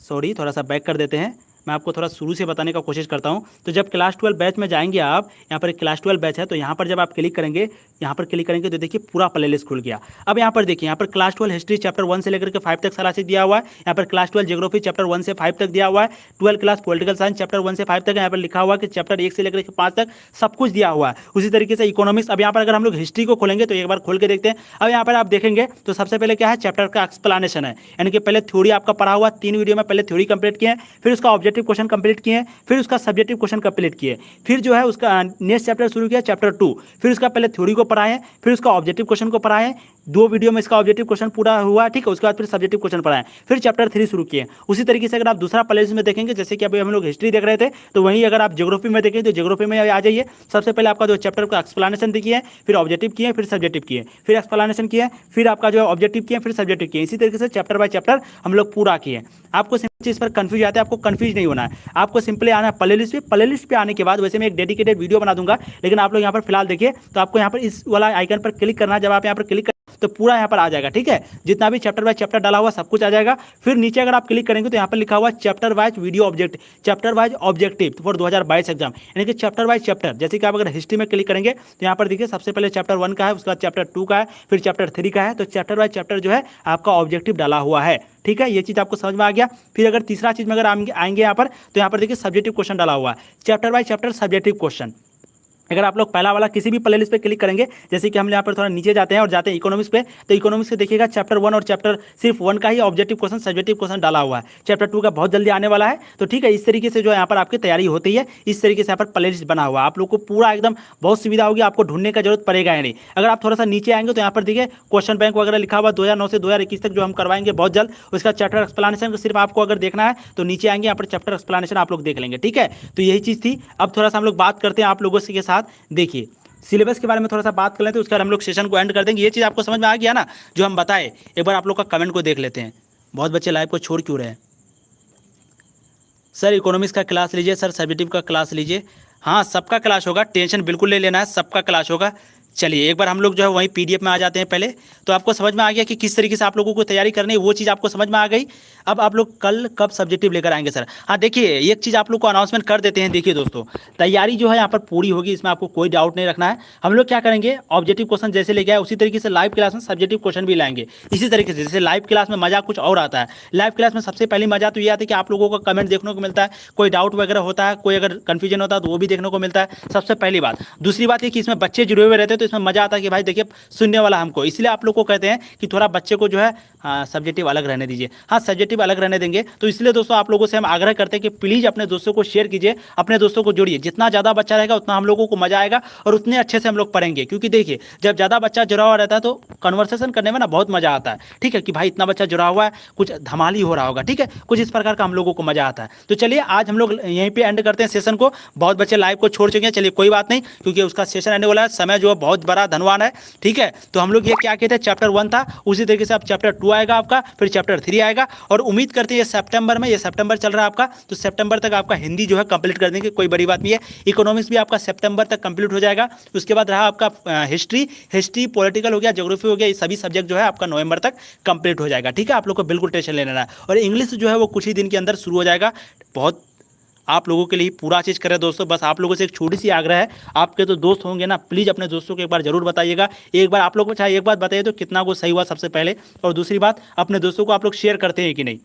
सॉरी थोड़ा सा बैक कर देते हैं, मैं आपको थोड़ा शुरू से बताने का कोशिश करता हूं। तो जब क्लास 12 बैच में जाएंगे आप, यहाँ पर एक क्लास 12 बैच है, तो यहाँ पर जब आप क्लिक करेंगे, यहाँ पर क्लिक करेंगे तो देखिए पूरा प्लेलिस्ट खुल गया। अब यहाँ पर देखिए यहाँ पर क्लास 12 हिस्ट्री चैप्टर 1 से लेकर के 5 तक सारा चीज दिया हुआ है। यहाँ पर क्लास 12 ज्योग्राफी चैप्टर 1 से 5 तक दिया हुआ है। 12 क्लास पॉलिटिकल साइंस चैप्टर 1 से 5 तक यहाँ पर लिखा हुआ है कि चैप्टर 1 से लेकर के 5 तक सब कुछ दिया हुआ है। उसी तरीके से इकोनॉमिक्स, अब यहाँ पर अगर हम लोग हिस्ट्री को खोलेंगे तो एक बार खोल के देखते हैं। अब यहाँ पर आप देखेंगे तो सबसे पहले क्या है, चैप्टर का एक्सप्लेनेशन है, यानी कि पहले थ्योरी आपका पढ़ा हुआ 3 वीडियो में, पहले थ्योरी कंप्लीट किए, फिर उसका ऑब्जेक्टिव क्वेश्चन कंप्लीट किए, फिर उसका सब्जेक्टिव क्वेश्चन कंप्लीट किए, फिर जो है उसका नेक्स्ट चैप्टर शुरू किया चैप्टर 2, फिर उसका पहले थ्योरी को पढ़ाएं, फिर उसका ऑब्जेक्टिव क्वेश्चन को पढ़ाएं, 2 वीडियो में इसका ऑब्जेक्टिव क्वेश्चन पूरा हुआ, ठीक है। उसके बाद फिर सब्जेक्टिव क्वेश्चन पढ़ाएं, फिर चैप्टर 3 शुरू किए। उसी तरीके से अगर आप दूसरा प्लेलिस्ट में देखेंगे, जैसे कि अभी हम लोग हिस्ट्री देख रहे थे, तो वहीं अगर आप ज्योग्राफी में देखें तो ज्योग्राफी में आ जाइए। सबसे पहले आपका जो चैप्टर का एक्सप्लेनेशन देखिए, फिर ऑब्जेक्टिव किए, फिर सब्जेक्टिव किए, फिर एक्सप्लेनेशन किए, फिर आपका जो ऑब्जेक्टिव किए, फिर सब्जेक्टिव किए। इसी तरीके से चैप्टर बाय चैप्टर हम लोग पूरा किए। आपको चीज़ पर कंफ्यूज आते हैं, आपको कंफ्यूज नहीं होना है, आपको सिंपली आना है प्लेलिस्ट पे। प्लेलिस्ट पे आने के बाद वैसे मैं एक डेडिकेटेड वीडियो बना दूंगा, लेकिन आप लोग यहाँ पर फिलहाल देखिए, तो आपको यहाँ पर इस वाला आइकन पर क्लिक करना है। जब आप यहाँ पर क्लिक तो पूरा यहाँ पर आ जाएगा, ठीक है। जितना भी चैप्टर बाय चैप्टर डाला हुआ सब कुछ आ जाएगा। फिर नीचे अगर आप क्लिक करेंगे तो यहाँ पर लिखा हुआ chapter wise video object, chapter wise objective for 2022 exam, यानी कि चैप्टर वाइज चैप्टर। जैसे कि आप अगर हिस्ट्री में क्लिक करेंगे तो यहाँ पर देखिए सबसे पहले चैप्टर 1 का है, उसके बाद चैप्टर 2 का है, फिर चैप्टर 3 का है। तो चैप्टर वाइज चैप्टर जो है आपका ऑब्जेक्टिव डाला हुआ है, ठीक है। ये चीज़ आपको समझ में आ गया। फिर अगर तीसरा चीज़ में अगर आएंगे यहाँ पर, तो यहाँ पर देखिए सब्जेक्टिव क्वेश्चन डाला हुआ है, chapter by chapter subjective question. अगर आप लोग पहला वाला किसी भी प्लेलिस्ट पे क्लिक करेंगे, जैसे कि हम यहाँ पर थोड़ा नीचे जाते हैं और जाते हैं इकोनॉमिक्स पे, तो इकोनॉमिक्स से देखिएगा चैप्टर 1 और चैप्टर सिर्फ 1 का ही ऑब्जेक्टिव क्वेश्चन सब्जेक्टिव क्वेश्चन डाला हुआ है। चैप्टर 2 का बहुत जल्दी आने वाला है, तो ठीक है। इस तरीके से जो यहाँ पर आपकी तैयारी होती है, इस तरीके से यहाँ पर प्लेलिस्ट बना हुआ है। आप लोग को पूरा एकदम बहुत सुविधा होगी, आपको ढूंढने का जरूरत पड़ेगा ही नहीं। अगर आप थोड़ा सा नीचे आएंगे तो यहाँ पर देखिए क्वेश्चन बैंक वगैरह लिखा हुआ 2009 से 2021 तक, जो हम करवाएंगे बहुत जल्द। उसका चैप्टर एक्सप्लेनेशन सिर्फ आपको अगर देखना है तो नीचे आएंगे, यहाँ पर चैप्टर एक्सप्लेनेशन आप लोग देख लेंगे, ठीक है। तो यही चीज़ थी। अब थोड़ा सा हम लोग बात करते हैं आप लोगों के साथ। देखिए सिलेबस के बारे में थोड़ा सा बात कर लेते हैं, उसके बाद हम लोग सेशन को एंड कर देंगे। ये चीज़ आपको समझ में आ गया ना जो हम बताए, एक बार आप लोग का कमेंट को देख लेते हैं। बहुत बच्चे लाइव को छोड़ क्यों रहे हैं? सर इकोनॉमिक्स का क्लास लीजिए, सर सब्जेक्टिव का क्लास लीजिए। हाँ सबका क्लास होगा, टेंशन बिल्कुल ले लेना है, सबका क्लास होगा। चलिए एक बार हम लोग जो है वहीं पीडीएफ में आ जाते हैं पहले। तो आपको समझ में आ गया कि किस तरीके से आप लोगों को तैयारी करनी है, वो चीज़ आपको समझ में आ गई। अब आप लोग कल कब सब्जेक्टिव लेकर आएंगे सर? हाँ देखिए एक चीज़ आप लोग को अनाउंसमेंट कर देते हैं। देखिए दोस्तों तैयारी जो है यहाँ पर पूरी होगी, इसमें आपको कोई डाउट नहीं रखना है। हम लोग क्या करेंगे, ऑब्जेक्टिव क्वेश्चन जैसे लेके आए उसी तरीके से लाइव क्लास में सब्जेक्टिव क्वेश्चन भी लाएंगे। इसी तरीके से जैसे लाइव क्लास में मजा कुछ और आता है। लाइव क्लास में सबसे पहली मजा तो ये आता है कि आप लोगों का कमेंट देखने को मिलता है, कोई डाउट वगैरह होता है, कोई अगर कन्फ्यूजन होता है तो वो भी देखने को मिलता है, सबसे पहली बात। दूसरी बात ये कि इसमें बच्चे जुड़े हुए रहते हैं, तो इसमें मजा आता है कि भाई देखिए सुनने वाला हमको। इसलिए आप लोग को कहते हैं कि थोड़ा बच्चे को जो है सब्जेक्टिव अलग रहने दीजिए। हाँ सब्जेक्टिव अलग रहने देंगे। तो इसलिए दोस्तों आप लोगों से हम आग्रह करते हैं कि प्लीज़ अपने दोस्तों को शेयर कीजिए, अपने दोस्तों को जोड़िए। जितना ज़्यादा बच्चा रहेगा उतना हम लोगों को मजा आएगा और उतने अच्छे से हम लोग पढ़ेंगे। क्योंकि देखिए जब ज़्यादा बच्चा जुड़ा हुआ रहता है तो कन्वर्सेशन करने में ना बहुत मजा आता है, ठीक है। कि भाई इतना बच्चा जुड़ा हुआ है, कुछ धमाल ही हो रहा होगा, ठीक है। कुछ इस प्रकार का हम लोगों को मजा आता है। तो चलिए आज हम लोग यहीं पर एंड करते हैं सेशन को। बहुत बच्चे लाइव को छोड़ चुके हैं, चलिए कोई बात नहीं, क्योंकि उसका सेशन आने वाला है। समय जो है बहुत बड़ा धनवान है, ठीक है। तो हम लोग ये क्या कहते हैं, चैप्टर 1 था, उसी तरीके से अब चैप्टर 2 आएगा आपका, फिर चैप्टर 3 आएगा। और उम्मीद करते हैं ये सितंबर में, ये सितंबर चल रहा है आपका, तो सितंबर तक आपका हिंदी जो है कंप्लीट कर देंगे, कोई बड़ी बात नहीं है। इकोनॉमिक्स भी आपका सितंबर तक कंप्लीट हो जाएगा। उसके बाद रहा आपका हिस्ट्री पॉलिटिकल हो गया, ज्योग्राफी हो गया, ये सभी सब्जेक्ट जो है आपका नवंबर तक कंप्लीट हो जाएगा, ठीक है। आप लोग को बिल्कुल टेंशन लेना है। और इंग्लिश जो है वो कुछ ही दिन के अंदर शुरू हो जाएगा। बहुत आप लोगों के लिए पूरा चीज़ करें दोस्तों। बस आप लोगों से एक छोटी सी आग्रह है, आपके तो दोस्त होंगे ना, प्लीज़ अपने दोस्तों को एक बार जरूर बताइएगा। एक बार आप लोग को चाहे एक बात बताइए तो कितना वो सही हुआ सबसे पहले। और दूसरी बात, अपने दोस्तों को आप लोग शेयर करते हैं कि नहीं?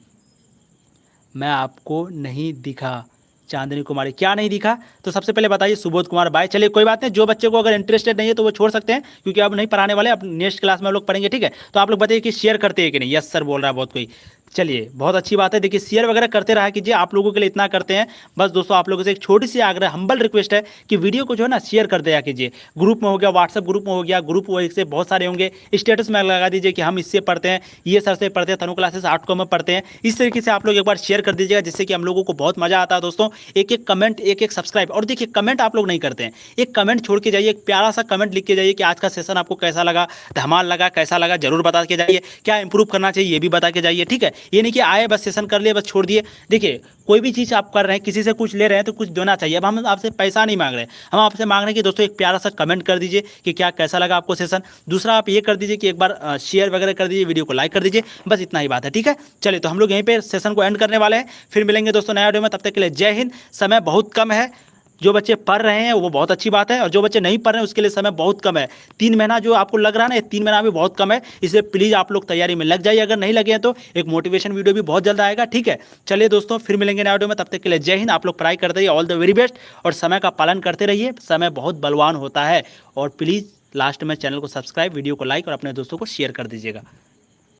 मैं आपको नहीं दिखा, चांदनी कुमारी, क्या नहीं दिखा? तो सबसे पहले बताइए सुबोध कुमार बाय। चलिए कोई बात नहीं, जो बच्चे को अगर इंटरेस्टेड नहीं है तो वो छोड़ सकते हैं, क्योंकि अब नहीं पढ़ाने वाले, अब नेक्स्ट क्लास में हम लोग पढ़ेंगे, ठीक है। तो आप लोग बताइए कि शेयर करते हैं कि नहीं? यस सर बोल रहा है बहुत कोई। चलिए बहुत अच्छी बात है। देखिए शेयर वगैरह करते रहा कीजिए, आप लोगों के लिए इतना करते हैं। बस दोस्तों आप लोगों से एक छोटी सी आग्रह, हम्बल रिक्वेस्ट है कि वीडियो को जो है ना शेयर कर दिया कीजिए। ग्रुप में हो गया, व्हाट्सअप ग्रुप में हो गया, ग्रुप वो से बहुत सारे होंगे, स्टेटस में लगा दीजिए कि हम इससे पढ़ते हैं, ये सर से पढ़ते हैं, तनु क्लासेस आउटकम में पढ़ते हैं। इस तरीके से आप लोग एक बार शेयर कर दीजिएगा, जिससे कि हम लोगों को बहुत मजा आता है दोस्तों। एक एक कमेंट, एक एक सब्सक्राइब। और देखिए कमेंट आप लोग नहीं करते हैं, एक कमेंट छोड़ के जाइए, एक प्यारा सा कमेंट लिख के जाइए कि आज का सेशन आपको कैसा लगा, धमाल लगा, कैसा लगा, जरूर बता के जाइए। क्या इंप्रूव करना चाहिए ये भी बता के जाइए, ठीक है। ये नहीं कि आए बस सेशन कर लिए बस छोड़ दिए। देखिए कोई भी चीज़ आप कर रहे हैं, किसी से कुछ ले रहे हैं तो कुछ देना चाहिए। अब हम आपसे पैसा नहीं मांग रहे हैं, हम आपसे मांग रहे हैं कि दोस्तों एक प्यारा सा कमेंट कर दीजिए कि क्या कैसा लगा आपको सेशन। दूसरा आप ये कर दीजिए कि एक बार शेयर वगैरह कर दीजिए, वीडियो को लाइक कर दीजिए, बस इतना ही बात है, ठीक है। चलिए तो हम लोग यहीं पे सेशन को एंड करने वाले हैं, फिर मिलेंगे दोस्तों नया वीडियो में। तब तक के लिए जय हिंद। समय बहुत कम है, जो बच्चे पढ़ रहे हैं वो बहुत अच्छी बात है, और जो बच्चे नहीं पढ़ रहे हैं उसके लिए समय बहुत कम है। 3 महीना जो आपको लग रहा है ना, ये 3 महीना भी बहुत कम है, इसलिए प्लीज़ आप लोग तैयारी में लग जाइए। अगर नहीं लगे हैं तो एक मोटिवेशन वीडियो भी बहुत जल्द आएगा, ठीक है। चलिए दोस्तों फिर मिलेंगे नया वीडियो में, तब तक के लिए जय हिंद। आप लोग पढ़ाई करते रहिए, ऑल द वेरी बेस्ट, और समय का पालन करते रहिए, समय बहुत बलवान होता है। और प्लीज़ लास्ट में चैनल को सब्सक्राइब, वीडियो को लाइक और अपने दोस्तों को शेयर कर दीजिएगा।